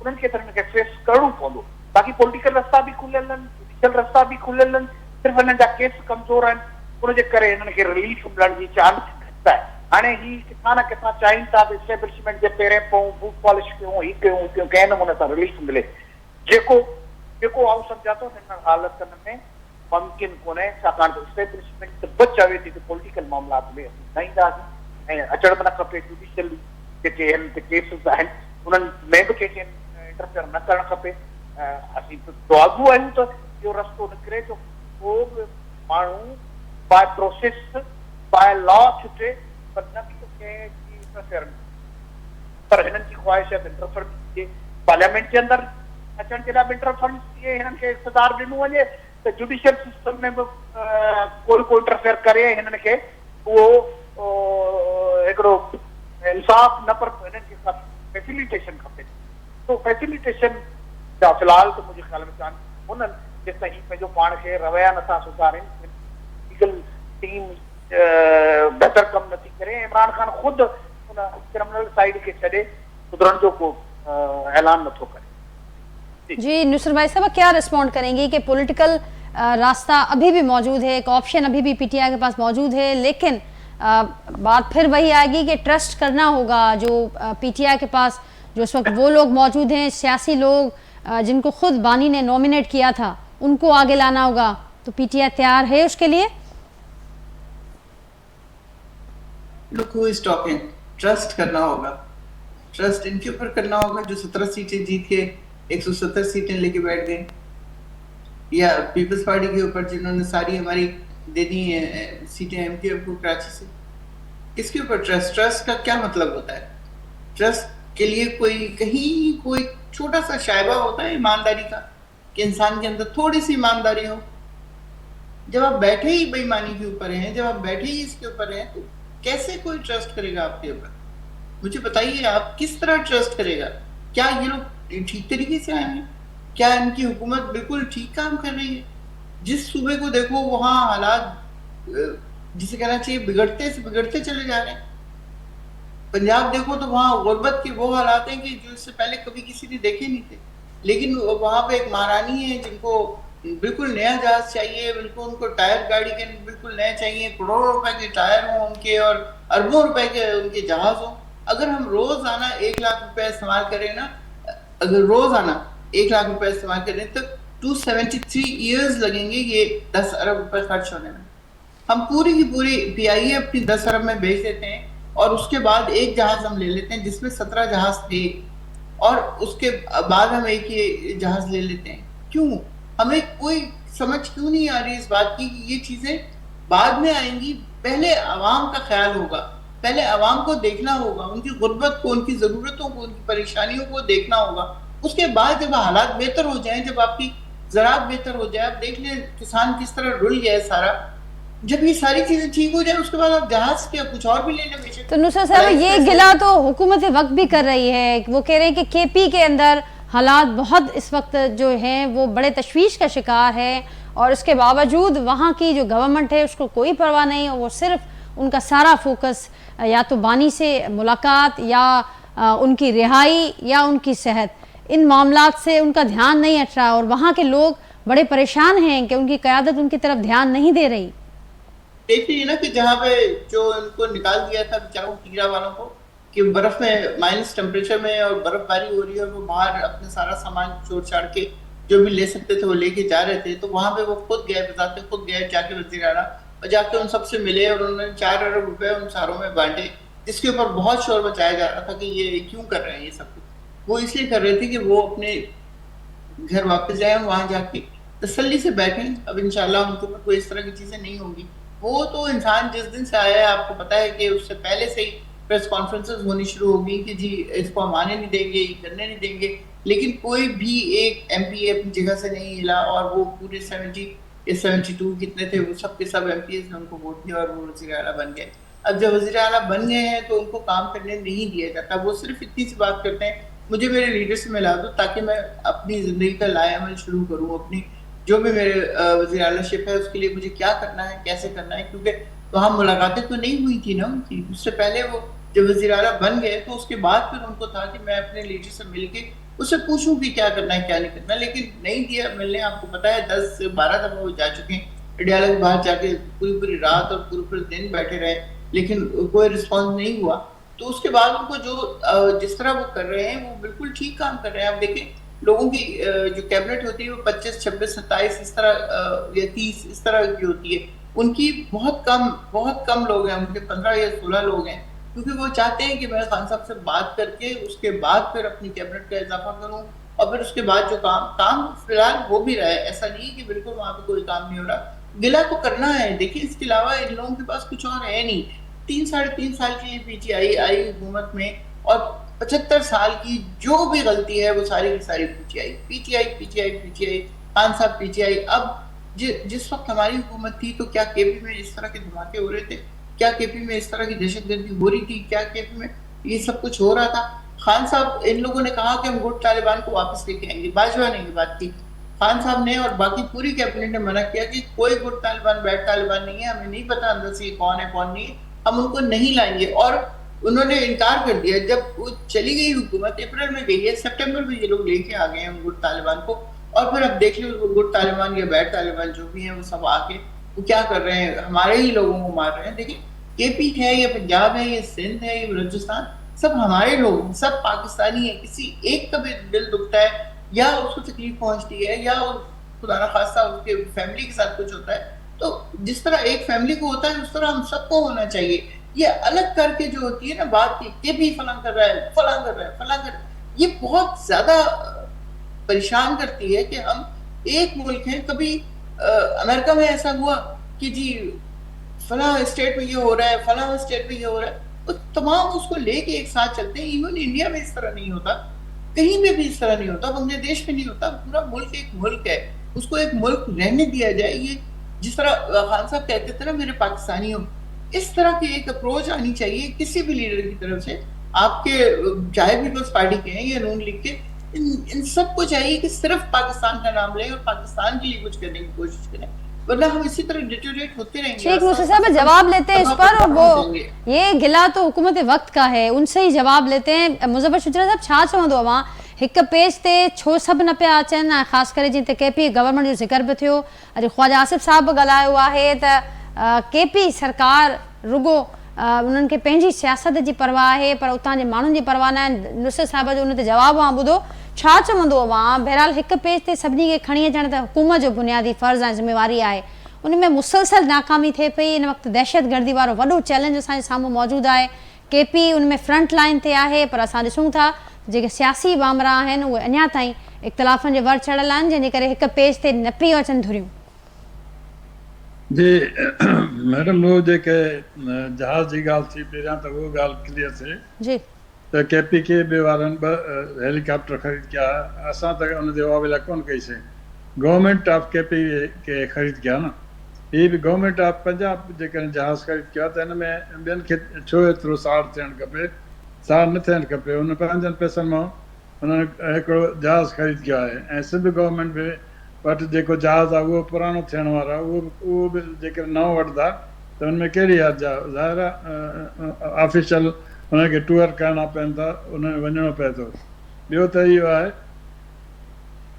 उन्हनि खे त हिननि खे फेस करणो पवंदो। बाक़ी पॉलिटिकल रस्ता बि खुलियल आहिनि, जुडिशियल रस्ता बि खुलियल आहिनि, सिर्फ़ु हिननि जा केस कमज़ोर आहिनि, उनजे करे हिननि खे रिलीफ मिलण जी चांस घटि आहे। हाणे ही किथां न किथां चाहिनि था त इस्टेब्लिशमेंट जे पेरे पऊं, बूट पॉलिश कयूं, ही कयूं, कंहिं नमूने सां रिलीफ मिले, जेको आऊं सम्झां थो हिन हालतुनि में मुमकिन कोन्हे, छाकाणि त इस्टेब्लिशमेंट बि चवे थी त पॉलिटिकल मामलात में असीं न ईंदासीं ऐं अचण बि न खपे। जुडिशियल जेके हिन ते केसिस आहिनि उन्हनि में बि कंहिंखे इंटरफेयर न करणु खपे। असीं दुआगू आहियूं त इहो रस्तो निकिरे जो को बि माण्हू बाय प्रोसेस बाय लॉ छुटे, पर न कि कंहिं जी इंटरफेयर। पर हिननि जी ख़्वाहिश आहे त इंटरफेयर थिए, पार्लियामेंट जे अंदरि अचण जे लाइ बि इंटरफेरेंस थिए, हिननि खे इक़्तिदार ॾिनो वञे त जुडिशियल सिस्टम में बि कोई इंटरफेयर करे हिननि खे उहो हिकिड़ो इंसाफ़ न, पर हिननि खे फैसिलिटेशन खपे। तो फैसिलिटेशन जा फ़िलहाल त मुंहिंजे ख़्याल में कान हुननि, जेसि ताईं पंहिंजो पाण खे रवैया नथा सुधारनि, लीगल टीम बहितर कमु नथी करे, इमरान ख़ान ख़ुदि उन क्रिमिनल साइड खे छॾे सुधरण जो को ऐलान नथो करे। जी नुसरत भाई साहब क्या रिस्पॉन्ड करेंगी कि पॉलिटिकल रास्ता अभी भी मौजूद है, एक ऑप्शन अभी भी PTI के पास मौजूद है, लेकिन बात फिर वही आएगी कि ट्रस्ट करना होगा जो PTI के पास जो इस वक्त वो लोग मौजूद हैं, सियासी लोग जिनको खुद बानी ने नॉमिनेट किया था, उनको आगे लाना होगा। तो PTI तैयार है उसके लिए? Look who is talking. Trust करना होगा, ट्रस्ट इनके ऊपर करना होगा जो 17 सीटें जीत के 170 सीटें लेके बैठ गए, या पीपल्स पार्टी के ऊपर जिन्होंने सारी हमारी दे दी सीटें MKM को कराची से। किसके ऊपर ट्रस्ट? ट्रस्ट का क्या मतलब होता है? ट्रस्ट के लिए कोई कहीं कोई چھوٹا سا شائبہ ہوتا ہے ایمانداری کا کہ انسان کے اندر تھوڑی سی ایمانداری ہو. جب آپ بیٹھے ہی بے ایمانی کے اوپر ہیں, جب آپ بیٹھے ہی اس کے اوپر ہیں, تو کیسے کوئی ٹرسٹ کرے گا آپ کے اوپر؟ مجھے بتائیے آپ کس طرح ٹرسٹ کرے گا؟ کیا یہ لوگ ٹھیک طریقے سے آئے ہیں؟ کیا ان کی حکومت بالکل ٹھیک کام کر رہی ہے؟ جس صوبے کو دیکھو وہاں حالات جسے کہنا چاہیے بگڑتے سے بگڑتے چلے جا رہے ہیں. پنجاب دیکھو تو وہاں غربت کے وہ حالات ہیں کہ جو اس سے پہلے کبھی کسی نے دیکھے نہیں تھے, لیکن وہاں پہ ایک مہارانی ہے جن کو بالکل نیا جہاز چاہیے, بالکل ان کو ٹائر گاڑی کے بالکل نئے چاہیے, کروڑوں روپے کے ٹائر ہوں ان کے اور اربوں روپے کے ان کے جہاز ہوں. اگر ہم روزانہ 1 لاکھ روپے استعمال کریں نا, اگر روزانہ 1 لاکھ روپے استعمال کریں تو 273 ایئرز لگیں گے یہ 10 ارب روپے خرچ ہونے میں. ہم پوری کی پوری پی آئی اے اپنی 10 ارب میں بیچ دیتے ہیں, اور اس کے بعد ایک جہاز ہم لے لیتے ہیں جس میں 17 جہاز تھے, اور اس کے بعد ہم ایک ہی جہاز لے لیتے ہیں. کیوں؟ ہمیں کوئی سمجھ کیوں نہیں آ رہی اس بات کی کہ یہ چیزیں بعد میں آئیں گی. پہلے عوام کا خیال ہوگا, پہلے عوام کو دیکھنا ہوگا, ان کی غربت کو, ان کی ضرورتوں کو, ان کی پریشانیوں کو دیکھنا ہوگا. اس کے بعد جب حالات بہتر ہو جائیں, جب آپ کی زراعت بہتر ہو جائے, آپ دیکھ لیں کسان کس طرح رل گیا ہے سارا, جب یہ ساری چیزیں ٹھیک ہو جائیں اس کے بعد آپ جہاز کیا کچھ اور بھی لے لیں. بے شک تو نصرت صاحب یہ گلا تو حکومت وقت بھی کر رہی ہے, وہ کہہ رہے ہیں کہ کے پی کے اندر حالات بہت اس وقت جو ہیں وہ بڑے تشویش کا شکار ہے, اور اس کے باوجود وہاں کی جو گورنمنٹ ہے اس کو کوئی پرواہ نہیں, وہ صرف ان کا سارا فوکس یا تو بانی سے ملاقات یا ان کی رہائی یا ان کی صحت, ان معاملات سے ان کا دھیان نہیں ہٹ رہا, اور وہاں کے لوگ بڑے پریشان ہیں کہ ان کی قیادت ان کی طرف دھیان نہیں دے رہی. دیکھیے نا کہ جہاں پہ جو ان کو نکال دیا تھا بیچاروں ٹیرا والوں کو کہ برف میں مائنس ٹیمپریچر میں اور برف باری ہو رہی ہے, اور وہ باہر اپنے سارا سامان چھوڑ چھاڑ کے جو بھی لے سکتے تھے وہ لے کے جا رہے تھے, تو وہاں پہ وہ خود گئے, بذات خود گئے جا کے وزیر اعلیٰ, اور جا کے ان سب سے ملے, اور انہوں نے 4 ارب روپے ان ساروں میں بانٹے, جس کے اوپر بہت شور مچایا جا رہا تھا کہ یہ کیوں کر رہے ہیں یہ سب کچھ. وہ اس لیے کر رہے تھے کہ وہ اپنے گھر واپس جائیں, وہاں جا کے تسلی سے بیٹھیں. اب انشاءاللہ ان کے اوپر کوئی اس طرح کی چیزیں نہیں ہوں گی. وہ تو انسان جس دن سے آیا ہے آپ کو پتا ہے کہ اس سے پہلے سے ہی پریس کانفرنسز ہونی شروع ہوگی کہ جی اس کو ہم آنے نہیں دیں گے, یہ کرنے نہیں دیں گے, لیکن کوئی بھی ایک ایم پی اپنی جگہ سے نہیں ہلا, اور وہ پورے 72 کتنے تھے وہ سب کے سب ایم پی نے ان کو ووٹ دیا اور وہ وزیر اعلیٰ بن گئے. اب جب وزیر اعلیٰ بن گئے ہیں تو ان کو کام کرنے نہیں دیا جاتا, وہ صرف اتنی سی بات کرتے ہیں مجھے میرے لیڈر سے ملا دو تاکہ میں اپنی زندگی کا لائے عمل شروع کروں, اپنی جو بھی میرے وزیر اعلیٰ شپ ہے اس کے لیے مجھے کیا کرنا ہے, کیسے کرنا ہے, کیونکہ وہاں ملاقاتیں تو نہیں ہوئی تھی نا ان کی. اس سے پہلے وہ جب وزیر اعلیٰ بن گئے تو اس کے بعد پھر ان کو تھا کہ میں اپنے لیڈر سے مل کے اس سے پوچھوں کہ کیا کرنا ہے کیا نہیں کرنا, لیکن نہیں دیا ملنے. آپ کو پتا ہے 10 سے 12 دفعہ وہ جا چکے ہیں اڈیالہ کے باہر جا کے, پوری رات اور پورے دن بیٹھے رہے, لیکن کوئی رسپانس نہیں ہوا. تو اس کے بعد ان کو جو جس طرح وہ کر رہے ہیں وہ بالکل ٹھیک کام کر رہے ہیں. آپ دیکھیں لوگوں کی جو کیبنٹ ہوتی ہے وہ 25, 26, 27 اس طرح یا 30 اس طرح کی ہوتی ہے. ان کی بہت کم لوگ ہیں, ان کے 15 یا 16 لوگ ہیں, کیونکہ وہ چاہتے ہیں کہ میں خان صاحب سے بات کر کے اس کے بعد پھر اپنی کیبنٹ کا اضافہ کروں, اور پھر اس کے بعد جو کام فی الحال ہو بھی رہا ہے. ایسا نہیں کہ بالکل وہاں پہ کوئی کام نہیں ہو رہا, گلا تو کرنا ہے. دیکھیں اس کے علاوہ ان لوگوں کے پاس کچھ اور ہے نہیں. 3-3.5 سال کی پی ٹی آئی آئی حکومت میں, اور 75 سال کی جو بھی غلطی ہے وہ ساری کی ساری پی ٹی آئی. خان صاحب پی ٹی آئی. اب جس وقت ہماری حکومت تھی تو کیا کے پی میں اس طرح کے دھماکے ہو رہے تھے؟ کیا کے پی میں اس طرح کی دہشت گردی ہو رہی تھی؟ کیا کے پی میں یہ سب کچھ ہو رہا تھا؟ خان صاحب ان لوگوں نے کہا کہ ہم گٹ طالبان کو واپس لے کے آئیں گے, باجوہ نے یہ بات کی. خان صاحب نے اور باقی پوری کیبنٹ نے منع کیا کہ کوئی گٹ طالبان بیڈ طالبان نہیں ہے, ہمیں نہیں پتا اندر سے کون ہے کون نہیں ہے, ہم ان کو نہیں لائیں گے. اور انہوں نے انکار کر دیا. جب وہ چلی گئی حکومت, اپریل میں گئی ہے, سپٹمبر میں یہ لوگ لے کے آ گئے ہیں گٹ طالبان کو, اور پھر اب دیکھ لیں گٹ طالبان یا بیڈ طالبان جو بھی ہیں وہ سب آ کے وہ کیا کر رہے ہیں, ہمارے ہی لوگوں کو مار رہے ہیں. دیکھیں کے پی ہے یا پنجاب ہے یا سندھ ہے یا بلوچستان, سب ہمارے لوگ ہیں, سب پاکستانی ہیں. کسی ایک کا بھی دل دکھتا ہے یا اس کو تکلیف پہنچتی ہے یا خدا نخواستہ اس کے فیملی کے ساتھ کچھ ہوتا ہے, تو جس طرح ایک فیملی کو ہوتا ہے اس طرح ہم سب کو ہونا چاہیے. یہ الگ کر کے جو ہوتی ہے نا بات کی کہ بھی فلاں کر رہا ہے, فلاں کر رہا ہے, فلاں کر رہا ہے, یہ بہت زیادہ پریشان کرتی ہے کہ ہم ایک ملک ہیں. کبھی امریکہ میں ایسا ہوا کہ جی فلاں اسٹیٹ میں یہ ہو رہا ہے, فلاں اسٹیٹ میں یہ ہو رہا ہے, تو تمام اس کو لے کے ایک ساتھ چلتے ہیں. ایون انڈیا میں اس طرح نہیں ہوتا. कहीं में भी इस तरह नहीं होता, बांग्लादेश में नहीं होता। पूरा मुल्क एक मुल्क है, उसको एक मुल्क रहने दिया जाए। ये जिस तरह खान साहब कहते थे ना मेरे पाकिस्तानियों, इस तरह की एक अप्रोच आनी चाहिए किसी भी लीडर की तरफ से, आपके चाहे पीपल्स पार्टी के हैं या नून लीग के, इन सबको चाहिए कि सिर्फ पाकिस्तान का नाम लें और पाकिस्तान के लिए कुछ करने की कोशिश करें, वरना हम इसी तरह डिटोरेट होते रहेंगे। ठीक मुर्शिद साहब जवाब लेते हैं इस पर, और वो ये गिला तो हुकूमत वक्त का है, उनसे ही जवाब लेते हैं। मुज़फ़्फ़र शुचरा साहब छा चवंदो अवां हिक पेज ते छो सब न पिया अचनि, ऐं ख़ासि करे जीअं त केपी गवर्नमेंट जो ज़िक्र बि थियो, अॼु ख़्वाजा आसिफ साहब बि ॻाल्हायो आहे त केपी सरकार रुगो उन्हनि खे पंहिंजी सियासत जी परवाह आहे पर उतां जे माण्हुनि जी परवाह न आहे। नुसरत साहिब जो उन ते जवाबु आहे, ॿुधो छा चवंदो अवां। बहरहाल हिक पेज ते सभिनी खे खणी अचण त हुकूमत जो बुनियादी फ़र्ज़ु ऐं ज़िम्मेवारी आहे, उन में मुसलसल नाकामी थिए पई। इन वक़्तु दहशत गर्दी वारो वॾो चैलेंज असांजे साम्हूं मौजूदु आहे। केपी उन में फ्रंट लाइन ते आहे, पर असां ॾिसूं था जेके सियासी मामला आहिनि उहे अञा ताईं इख़्तिलाफ़नि जे वर चढ़ियल आहिनि, जंहिंजे करे हिक पेज ते न पियूं अचनि धुरियूं। जी मैडम, वो जेके जहाज़ जी ॻाल्हि थी पहिरियां त उहो ॻाल्हि क्लियर थिए जी त केपी के बि वारनि ॿ हेलीकॉप्टर ख़रीद कया, असां त उन जो मुआविला कोन कईसीं, गवर्नमेंट ऑफ केपी के ख़रीद कया न। हीअ बि गवर्नमेंट ऑफ पंजाब जेकॾहिं जहाज़ ख़रीद कयो आहे त हिन में ॿियनि खे छो एतिरो साड़ थियणु खपे, साड़ न थियणु खपे। उन पंहिंजनि पैसनि मां उन्हनि हिकिड़ो जहाज़ ख़रीद कयो आहे, ऐं सिंध गवर्नमेंट बि वटि जेको जहाज़ आहे उहो पुराणो थियण वारो आहे, उहो बि जेकर नओं वठंदा त हुन में कहिड़ी हर्ज आहे। ज़ाहिर आहे ऑफिशियल हुनखे टूर करणा पवनि था, उन में वञिणो पए थो। ॿियो त इहो आहे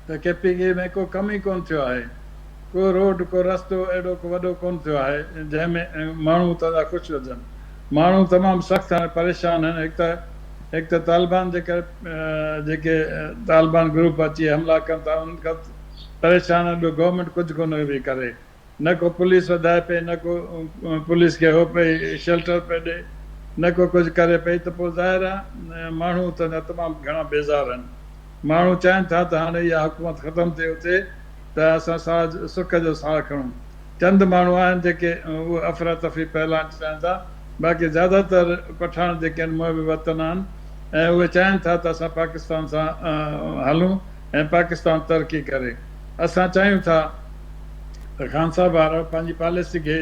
त केपी के में को कम ई कोन थियो आहे, को रोड को रस्तो एॾो को वॾो कोन थियो आहे जंहिंमें माण्हू तव्हां ख़ुशि हुजनि। माण्हू तमामु सख़्तु हाणे परेशान आहिनि। हिकु त तालिबान जेके तालिबान ग्रुप अची हमला कनि था उन्हनि खां परेशान आहे। गवर्नमेंट कुझु कोन बि करे, न को पुलिस वधाए पई, न को पुलिस खे हो पई शेल्टर पई ॾे, न को कुझु करे पई, त पोइ ज़ाहिर आहे माण्हू त तमामु घणा बेज़ार आहिनि। माण्हू चाहिनि था त हाणे इहा हुकूमत ख़तमु थिए उते त असां साह सुख जो साह खणूं। चंद माण्हू आहिनि जेके उहे अफ़रा तफ़री फैलाइणु चाहिनि था, बाक़ी ज़्यादातर पठान जेके आहिनि मुहिब वतन आहिनि ऐं उहे चाहिनि था त असां पाकिस्तान सां हलूं ऐं पाकिस्तान तरक़ी करे। असां चाहियूं था त ख़ान साहब वारा पंहिंजी पॉलिसी खे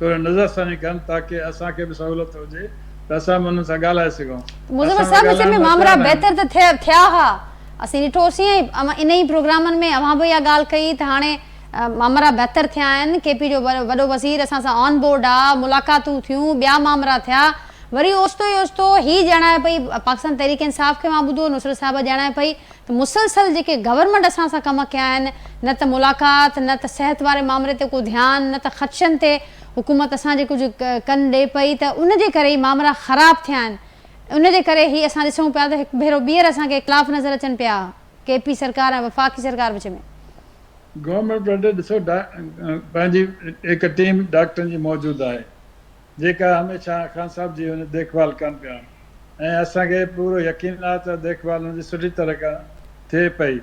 थोरो नज़रसानी कनि ताकी असांखे बि सहूलियत हुजे त असां बि हुननि सां ॻाल्हाए सघूं। मुज़फ़्फ़र साहब विच में मामला बहितर त थिया हा, असीं ॾिठोसीं इन ई प्रोग्रामनि में अवां बि इहा ॻाल्हि कई त हाणे मामला बहितर थिया आहिनि। केपी जो वॾो वज़ीर असां सां ऑन बोर्ड आहे, मुलाक़ातूं थियूं, ॿिया मामला थिया। वरी ओचितो ई ओचितो हीअ ॼाणाए पई पाकिस्तान तहरीक इंसाफ़ खे मां ॿुधो, नुसरत साहिब ॼाणाए पई त मुसलसल जेके गवर्नमेंट असां सां कम कया आहिनि, न त मुलाक़ात, न त सिहत वारे मामले ते को ध्यानु, न त ख़दशनि ते हुकूमत असांजे कुझु कनि ॾे पई, त उनजे करे ई मामला ख़राबु थिया आहिनि। उनजे करे ही असां ॾिसूं पिया त हिकु भेरो ॿीहर असांखे इख़्तिलाफ़ नज़र अचनि पिया केपी सरकार ऐं वफ़ाक़ी सरकार विच में। गवर्नमेंट वटि ॾिसो पंहिंजी हिकु टीम डॉक्टरनि जी मौजूदु आहे जेका हमेशह ख़ान साहब जी हुन देखभाल कनि पिया, ऐं असांखे पूरो यकीन आहे त देखभाल हुनजी सुठी तरह खां थिए पई।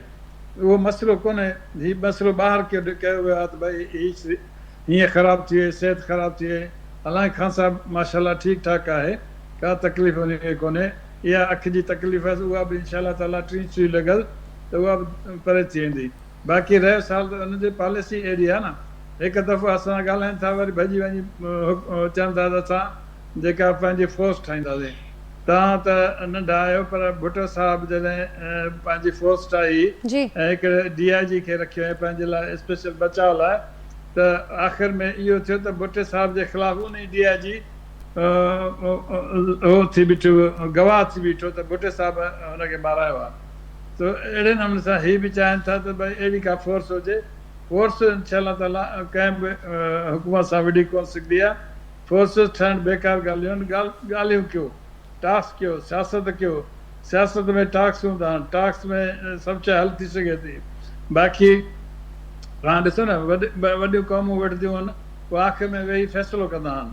उहो मसइलो कोन्हे, हीउ मसइलो ॿाहिरि कयो वियो आहे त भई हीअं ख़राबु थी वई, सिहत ख़राबु थी वई। हालांकि ख़ान साहब माशाल्लाह ठीकु ठाक आहे, का तकलीफ़ हुन खे कोन्हे। इहा अखि जी तकलीफ़ आहे, उहा बि इंशाअल्लाह ताला 3 सुई लॻल त उहा बि परे थी वेंदी। बाक़ी रहियो साल त हुनजी पॉलिसी अहिड़ी आहे न, हिकु दफ़ो असां ॻाल्हाइनि था वरी भॼी वञी चवनि था त असां जेका पंहिंजी फोर्स ठाहींदासीं। तव्हां त नंढा आहियो पर भुट्टो साहिब जॾहिं पंहिंजी फोर्स ठाही ऐं हिकिड़े DIG खे रखियो ऐं पंहिंजे लाइ स्पेशल बचाव लाइ, त आख़िर में इहो थियो त भुट्टे साहिब जे ख़िलाफ़ उन DIG हो थी बीठो, गवाह थी बीठो त भुट्टे साहिब हुनखे मारायो आहे। त अहिड़े नमूने सां हीअ बि चाहिनि था त भई अहिड़ी का फोर्स हुजे। फोर्स इंशाअल्लाह ताला कंहिं बि हुकूमत सां विढ़ी कोन सघंदी आहे। फोर्सिस ठहणु बेकार ॻाल्हियूं आहिनि। ॻाल्हियूं कयो, टास्क कयो, सियासत कयो। सियासत में टास्क हूंदा आहिनि, टास्क में सभु शइ हल थी सघे थी। बाक़ी तव्हां ॾिसो न वॾियूं क़ौमूं वठंदियूं आहिनि, पोइ आख़िर में वेही फ़ैसिलो कंदा आहिनि,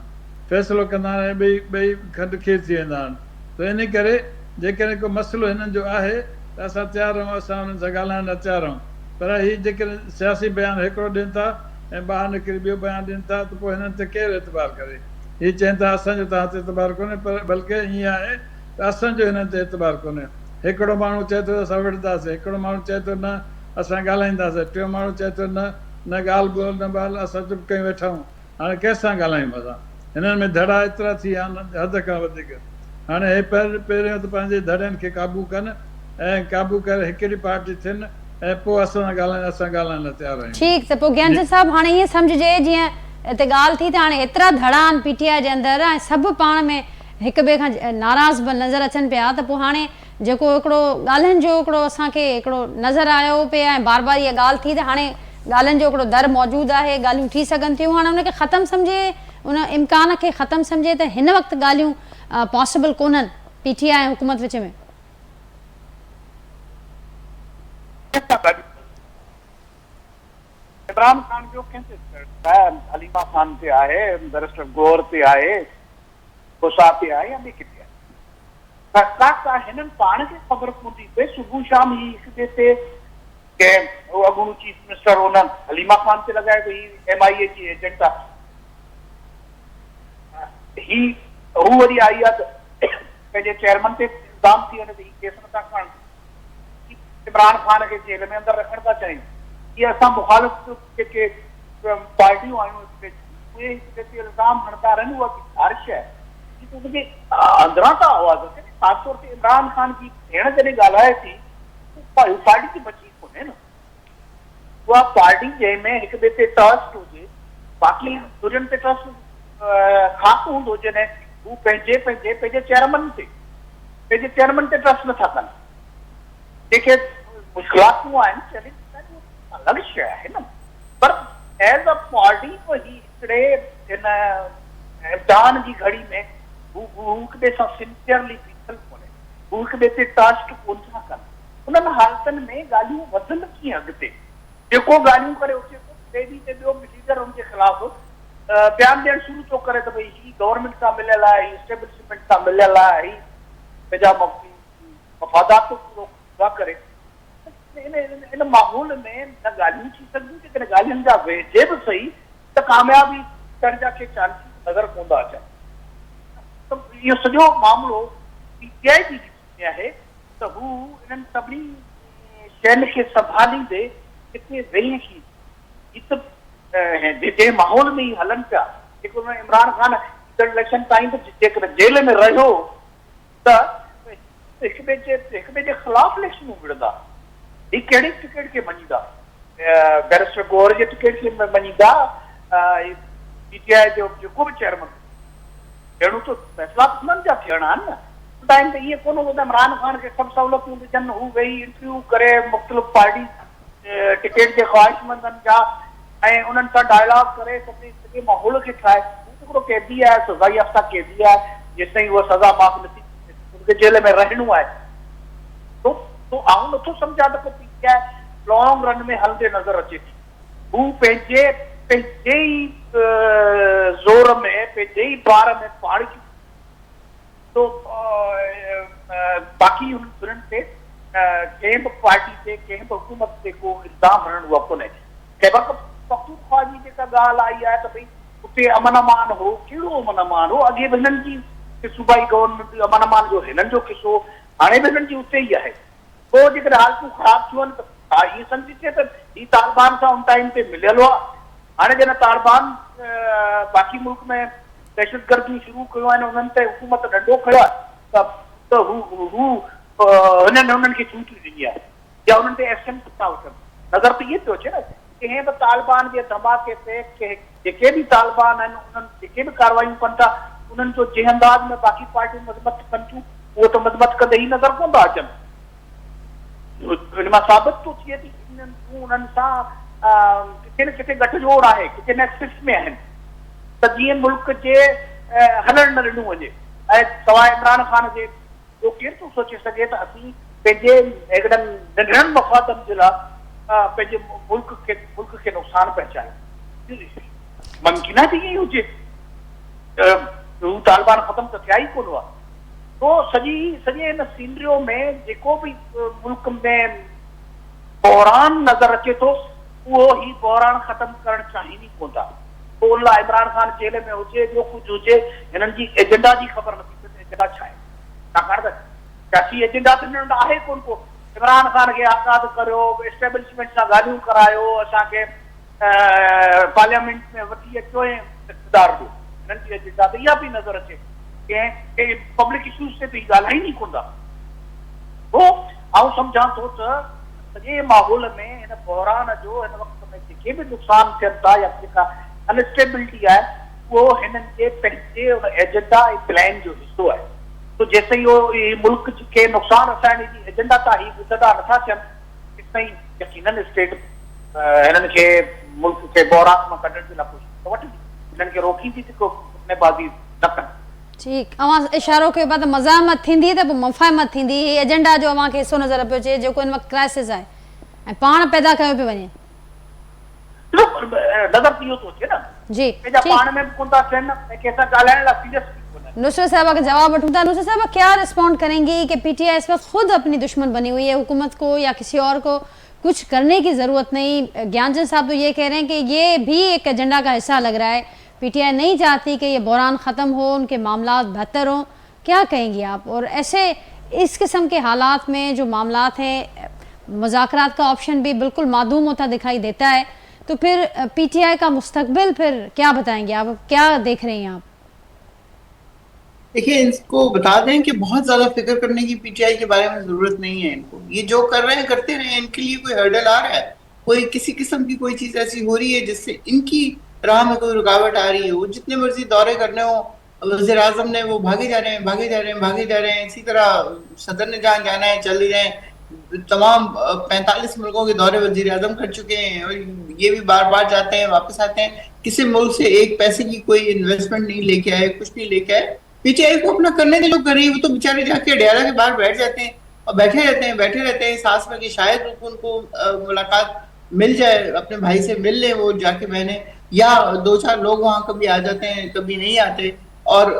ॿई खंडु खीर थी वेंदा आहिनि। त इन करे जेकॾहिं को मसइलो हिननि जो आहे त असां तयारु आहियूं, असां हुननि सां ॻाल्हाइण लाइ तयारु आहियूं। पर हीअ जेकॾहिं सियासी बयानु हिकिड़ो ॾियनि था ऐं ॿाहिरि निकिरी ॿियो बयानु ॾियनि था त पोइ हिननि ते केरु एतबार करे। हीअ चवनि था असांजो तव्हां ते एतबार कोन्हे, पर बल्कि हीअं आहे त असांजो हिननि ते एतबार कोन्हे। हिकिड़ो माण्हू चए थो असां विढ़ंदासीं, हिकिड़ो माण्हू चए थो न असां ॻाल्हाईंदासीं, टियों माण्हू चए थो न न ॻाल्हि ॿोल न ॿाल असां चुप कयूं वेठा आहियूं। हाणे कंहिंसां ॻाल्हायूं असां? हिननि में धड़ा एतिरा थी विया आहिनि हद खां वधीक। हाणे हे पहिरियों त पंहिंजे धड़नि खे क़ाबू कनि ऐं क़ाबू करे हिकिड़ी पार्टी थियनि ऐं पोइ असां ॻाल्हाइण लाइ तयारु आहियूं। ठीकु, त पोइ ज्ञानचंद साहिबु हाणे ईअं सम्झिजे जीअं हिते ॻाल्हि थी त हाणे एतिरा धड़ा आहिनि PTI जे अंदरि ऐं सभु पाण में हिक ॿिए खां नाराज़ बि नज़र अचनि पिया, त पोइ हाणे जेको हिकिड़ो ॻाल्हियुनि जो हिकिड़ो असांखे हिकिड़ो नज़र आयो पिया ऐं बार बार इहा ॻाल्हि थी त हाणे ॻाल्हियुनि जो हिकिड़ो दर मौजूदु आहे, ॻाल्हियूं थी सघनि थियूं। हाणे उनखे ख़तमु सम्झे, उन इम्कान खे ख़तमु सम्झे त हिन वक़्तु ॻाल्हियूं पॉसिबल कोन्हनि PTI ऐं हुकूमत विच में? इमरान खान जो कंहिंते हलीमा खान ते आहे, बैरिस्टर गौर ते आहे, गुसा ते आहे या ॿिए किथे आहे? का हिननि पाण खे ख़बर पवंदी पए सुबुह शाम ही हिकु ॿिए ते कंहिं अॻूणो चीफ मिनिस्टर उन्हनि हलीमा खान ते लॻाए थो ही MIA जी एजेंट आहे, ही हू वरी आई आहे त पंहिंजे चेयरमैन ते इल्ज़ाम थी वञे त ही केस नथा खणनि, इमरान खान खे जेल में अंदरि रखण था चाहिनि। ये असां मुखालिफ़ जेके पार्टियूं आहियूं उहे हिक ते इल्ज़ाम हणंदा रहनि, उहा ख़ारिश आहे उनखे अंदरां था आवाज़ अचे। ख़ासि तौर ते इमरान खान जी भेण जॾहिं ॻाल्हाए थी पार्टी जी बची कोन्हे न, उहा पार्टी जंहिंमें हिक ॿिए ते ट्रस्ट हुजे, बाक़ी दुनियनि ते ट्रस्ट ख़ासि हूंदो जॾहिं हू पंहिंजे चेयरमैन ते ट्रस्ट नथा कनि। जेके मुश्किलातूं आहिनि चले अलॻि शइ आहे न, पर एज़ अ पार्टी को ही हिकिड़े हिन इम्तिहान जी घड़ी में हू हिक ॿिए सां सिंसियरली बीठल कोन्हे, हू हिक ॿिए ते ट्रस्ट कोन था कनि। उन्हनि हालतनि में ॻाल्हियूं वधनि कीअं अॻिते? जेको ॻाल्हियूं करे उचे ते ॿियो लीडर हुनजे ख़िलाफ़ बयानु ॾियणु शुरू थो करे त भई ही गवर्नमेंट सां मिलियल आहे, ही इस्टेब्लिशमेंट सां मिलियल आहे, ही पंहिंजा मफ़ादात पूरा करे। इन माहौल में न ॻाल्हियूं थी सघियूं, जेकॾहिं ॻाल्हियुनि जा वेझे बि सही त कामयाबी थियण जा के चांसिस नज़र कोन था अचनि। त इहो सॼो मामिलो PTI जी में आहे त हू इन्हनि सभिनी शयुनि खे संभालींदे किथे वेही थी जंहिं माहौल में ई हलनि पिया। जेको इमरान खान इलेक्शन ताईं त जेकॾहिं जेल में रहियो त हिक ॿिए जे ख़िलाफ़ इलेक्शनूं विढ़ंदा, ही कहिड़ी टिकट खे मञींदा? बैरिस्टर गौर जे टिकट खे मञींदा? PTI जो जेको बि चेयरमैन अहिड़ो त फैसला उन्हनि जा थियणा आहिनि न। टाइम ते इएं कोन हूंदो त इमरान खान खे सभु सहूलियतूं ॾिजनि, हू वेही इंटरव्यू करे मुख़्तलिफ़ पार्टी टिकट जे ख़्वाहिशमंदनि जा ऐं उन्हनि सां डायलॉग करे सॼे माहौल खे ठाहे। हिकिड़ो कैदी आहे, सज़ा याफ़्ता कैदी आहे, जेसिताईं उहा सज़ा माफ़ नथी उनखे जेल में रहणो आहे। तो आऊं नथो सम्झा त पोइ PTI लॉन्ग रन में हलंदे नज़र अचे थी। हू पंहिंजे ई ज़ोर में, पंहिंजे ई बार में पाणी तो बाक़ी उन्हनि ते कंहिं बि पार्टी ते कंहिं बि हुकूमत ते को इल्ज़ाम हणणु उहा कोन्हे। ख़ैबर पख्तूनख्वा जी जेका ॻाल्हि आई आहे त भई उते अमन अमान हो, कहिड़ो अमन अमान हो? अॻे बि हिननि जी सूबाई गवर्नमेंट अमन अमान जो हिननि जो किसो, हाणे बि हिननि जी उते ई आहे। पोइ जेकॾहिं हालतूं ख़राब थियूं आहिनि त हा इहे सम्झिजे त ही तालिबान सां उन टाइम ते मिलियल हुआ। हाणे जॾहिं तालिबान बाक़ी मुल्क में दहशतगर्दियूं शुरू कयूं आहिनि, उन्हनि ते हुकूमत डंडो खयो आहे त हू हुननि खे छूट ॾिनी आहे या उन्हनि ते एक्शन था वठनि। नज़र त इहे पियो अचे न, कंहिं बि तालिबान जे धमाके ते जेके बि तालिबान आहिनि उन्हनि जेके बि कार्रवाइयूं कनि था उन्हनि जो जंहिं अंदाज में बाक़ी पार्टियूं मज़म्मत कनि थियूं उहो त मज़म्मत कंदे ई नज़र कोन था अचनि। हिन मां साबित थो थिए थी उन्हनि सां किथे न किथे गठजोड़ आहे, किथे नेक्सिस में आहिनि त जीअं मुल्क जे हलण न ॾिनो वञे। ऐं सवाइ इमरान खान जे जो केरु थो सोचे सघे त असीं पंहिंजे हिकिड़नि नंढड़नि मफ़ादनि जे लाइ पंहिंजे मुल्क खे नुक़सानु पहुचायूं? मुमकिन आहे त ईअं ई हुजे। हू तालिबान ख़तमु त थिया ई कोन हुआ। तो सॼे हिन सीनरियो में जेको बि मुल्क में बहरान नज़र अचे थो उहो ही बहरान ख़तमु करणु चाहिनि ई कोन था। पोइ उन लाइ इमरान खान जेल में हुजे, ॿियो कुझु हुजे, हिननि जी एजेंडा जी ख़बर नथी पए एजेंडा छा आहे। छाकाणि त सियासी एजेंडा त हिननि वटि आहे कोन को। इमरान ख़ान खे आज़ादु करियो, एस्टेब्लिशमेंट सां ॻाल्हियूं करायो, असांखे पार्लियामेंट में वठी अचो ऐं इक़्तिदार ॾियो। हिननि जी एजेंडा त इहा पई नज़र अचे, कंहिं पब्लिक इशूज़ ते बि ॻाल्हाइनि ई कोन था। पोइ आउं सम्झां थो त सॼे माहौल में हिन बहरान जो हिन वक़्त में जेके बि नुक़सान थियनि था या जेका अनस्टेबिलिटी आहे उहो हिननि जे पंहिंजे उन एजेंडा ऐं प्लान जो हिसो आहे। तो जेसिताईं इहो मुल्क खे नुक़सान असाइण जी एजेंडा तां ही ॿुधंदा नथा थियनि, तेसिताईं यकीनन स्टेट हिननि खे मुल्क खे बहरान मां कढण जे लाइ कोशिशि वठंदी, हिननि खे रोकींदी त को बाज़ी न कनि। ठीक, अवां इशारो कयो पिया त मज़ामत थींदी त पोइ मुफ़ाहमत थींदी। हीउ एजेंडा जो अव्हां खे हिसो नज़र पियो अचे जेको हिन वक़्तु क्राइसिस आहे ऐं पाण पैदा कयो पियो वञे। नज़र त इहो थो अचे न जी, पंहिंजा पाण में बि कोन था थियनि ऐं कंहिंसां ॻाल्हाइण लाइ सीरियस बि कोन। नुसरत साहबा का जवाब वठूं था। नुसरत साहबा क्या रिस्पॉन्ड करेंगी कि पीटीआई इस वक्त खुद अपनी दुश्मन बनी हुई है, हुकूमत को या किसी और को कुछ करने की ज़रूरत नहीं। ज्ञानचंद साहब तो ये कह रहे हैं कि ये भी एक एजेंडा का हिस्सा लग रहा है, पीटीआई नहीं चाहती कि ये बहरान ख़त्म हो, उनके मामलात बेहतर हों। क्या कहेंगी आप? और ऐसे इस किस्म के हालात में जो मामलात हैं, मुज़ाकरात का ऑप्शन भी बिल्कुल मादूम होता दिखाई देता है, तो फिर पीटीआई का मुस्तकबिल फिर क्या बताएंगे आप? क्या देख रहे हैं आप? देखिए, इनको बता दें कि बहुत ज्यादा फिक्र करने की पीटीआई के बारे में जरूरत नहीं है। इनको ये जो कर रहे हैं करते रहे, इनके लिए कोई हर्डल आ रहा है, कोई किसी किस्म की कोई चीज ऐसी हो रही है जिससे इनकी राह में कोई रुकावट आ रही है, वो जितने मर्जी दौरे करने हो वज़ीर आज़म ने वो भागे जा रहे हैं, भागे जा रहे हैं, भागे जा रहे हैं। इसी तरह सदर ने जहाँ जाना है चले जाएं। तमाम 45 मुल्कों के दौरे वज़ीर आज़म कर चुके हैं और ये भी बार बार जाते हैं, वापस आते हैं। किसी मुल्क से एक पैसे की कोई इन्वेस्टमेंट नहीं लेके आए, कुछ नहीं लेके आए। पीटीआई को अपना करने के लोग कर रही है, वो तो बेचारे जाके डेरा के बाहर बैठ जाते हैं और बैठे रहते हैं सांस में कि शायद उनको मुलाकात मिल जाए, अपने भाई से मिल ले वो जाके बहने, या 2-4 लोग वहां कभी आ जाते हैं कभी नहीं आते, और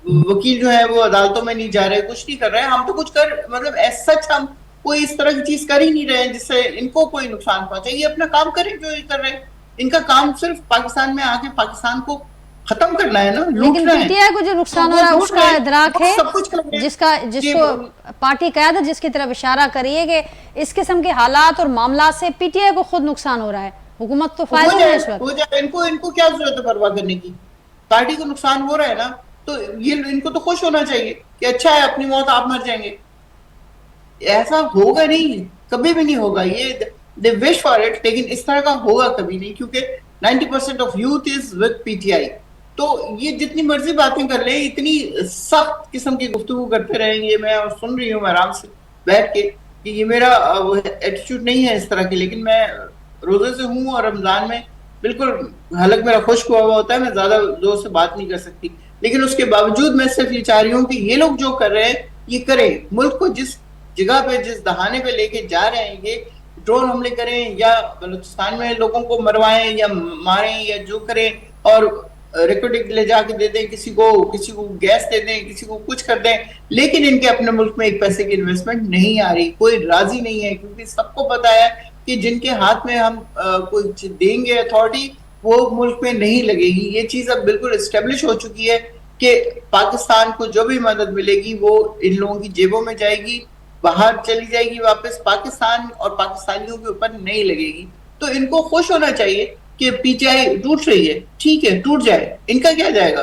वकील जो है वो अदालतों में नहीं जा रहे, कुछ नहीं कर रहे हैं। हम तो कुछ कर मतलब ऐसा सच हम कोई इस तरह की चीज कर ही नहीं रहे हैं जिससे इनको कोई नुकसान पहुंचे। ये अपना काम करें जो ये कर रहे हैं। इनका काम सिर्फ पाकिस्तान में आके पाकिस्तान को खत्म करना है ना, लेकिन पीटीआई को जो नुकसान हो रहा है उसका इदराक है, सब कुछ जिसको पार्टी क़यादत जिसकी तरफ इशारा करी है कि इस किस्म के हालात और मामला से पीटीआई को खुद नुकसान हो रहा है, हुकूमत तो फायदे में इस वक्त। इनको क्या जरूरत है परवाह करने की? पार्टी को नुकसान हो रहा है ना, तो ये इनको तो खुश होना चाहिए कि अच्छा है अपनी मौत आप मर जाएंगे। ऐसा होगा नहीं, कभी भी नहीं होगा। ये दे विश फॉर इट, लेकिन इस तरह का होगा कभी नहीं, क्योंकि 90% of youth is with PTI. तो ये जितनी मर्जी बातें कर ले, इतनी सख्त किस्म की गुफ्तगू करते रहेंगे। मैं सुन रही हूँ आराम से बैठ के कि ये मेरा एटीट्यूड नहीं है इस तरह की, लेकिन मैं रोजे से हूँ और रमजान में बिल्कुल हलक मेरा खुश्क हुआ होता है, मैं ज्यादा जोर से बात नहीं कर सकती। लेकिन उसके बावजूद मैं सिर्फ ये चाह रही हूँ कि ये लोग जो कर रहे हैं ये करें। मुल्क को जिस जगह पे जिस दहाने पे लेके जा रहे हैं, ये ड्रोन हमले करें या बलूचिस्तान में लोगों को मरवाएं या मारें या जो करें, और रिकॉर्डिंग ले जाके दे दें, किसी को गैस दे दें, किसी को कुछ कर दें, लेकिन इनके अपने मुल्क में एक पैसे की इन्वेस्टमेंट नहीं आ रही। कोई राजी नहीं है, क्योंकि सबको पता है कि जिनके हाथ में हम कोई देंगे अथॉरिटी, वो मुल्क में नहीं लगेगी। ये चीज अब बिल्कुल एस्टेब्लिश हो चुकी है कि पाकिस्तान को जो भी मदद मिलेगी वो इन लोगों की जेबों में जाएगी, बाहर चली जाएगी वापस, पाकिस्तान और पाकिस्तानियों के ऊपर नहीं लगेगी। तो इनको खुश होना चाहिए कि पीटीआई टूट रही है, ठीक है टूट जाए, इनका क्या जाएगा।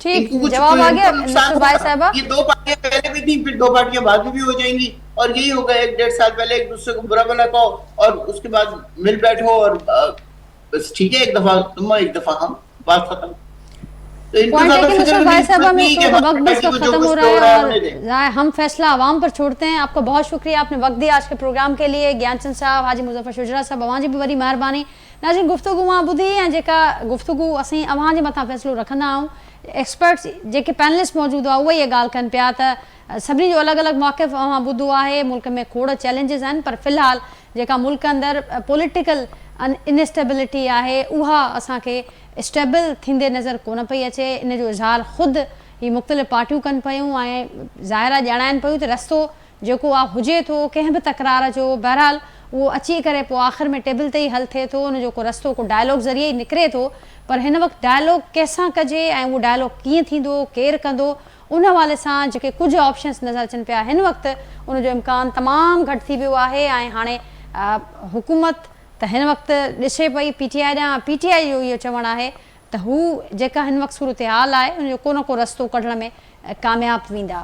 ठीक, जवाब आ गया भाई साहब। ये 2 पार्टियां पहले भी थी, फिर 2 पार्टियां बाद में भी हो जाएंगी, और यही होगा 1-1.5 साल पहले एक दूसरे को बुरा भला कहो और उसके बाद मिल बैठो और बस ठीक है, एक दफा तुम एक दफा हम, बात खत्म। तो भाई साहब वक्त बस खत्म हो रहा है और हम फैसला आवाम पर छोड़ते हैं। आपका बहुत शुक्रिया, आपने वक्त दिया आज के प्रोग्राम के लिए। ज्ञानचंद साहब, हाजी मुज़फ़्फ़र शुजरा साहब, अवां जी भी वरी महिरबानी। नाज़रीन, गुफ्तगू मां ॿुधी ऐं जेका गुफ्तगू असीं अवां जे मथां फ़ैसिलो रखंदा आहियूं, एक्सपर्ट्स जेके पैनलिस्ट मौजूदु आहे उहे इहे ॻाल्हि कनि पिया त सभिनी जो अलॻि अलॻि मौक़िफ़ अवां ॿुधो आहे। मुल्क में खोड़ चैलेंजिस आहिनि, पर फ़िलहाल जेका मुल्क अंदरि पॉलिटिकल इनस्टेबिलिटी आहे उहा असांखे स्टेबल थींदे नज़र कोन पई अचे। इन जो इज़हार ख़ुदि ही मुख़्तलिफ़ पार्टियूं कनि पियूं ऐं ज़ाहिरा ॼाणाइनि पियूं त रस्तो जेको आहे हुजे थो कंहिं बि तकरार जो, बहरहाल उहो अची करे पोइ आख़िर में टेबल ते ई हल थिए थो, उन जो को रस्तो को डायलॉग ज़रिए ई निकिरे थो। पर हिन वक़्तु डायलॉग कंहिंसां कजे ऐं उहो डायलॉग कीअं थींदो, केरु कंदो, उन हवाले सां जेके कुझु ऑप्शन्स नज़र अचनि पिया हिन वक़्तु उनजो इम्कान तमामु घटि थी वियो आहे ऐं हाणे हुकूमत त हिन वक़्तु ॾिसे पई PTI ॾांहुं PTI जो इहो चवणु आहे त हू जेका हिन वक़्तु सूरत हाल आहे उनजो को न को रस्तो कढण में कामयाबु वेंदा।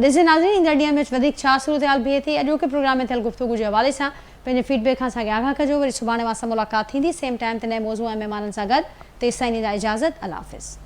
ॾिसे नाज़रीन ईंदड़ ॾींहं में वधीक छा सूरत हाल बीहे थी अॼोके प्रोग्राम में थियल गुफ़्तगू जे हवाले सां पंहिंजे फीडबैक खां असांखे आगाह कजो। वरी सुभाणे मां सां मुलाक़ात थींदी सेम टाइम ते नए मौज़ू ऐं महिमाननि सां गॾु। तेसिताईं ॾींदा इजाज़त। अल्लाह हाफ़िज़।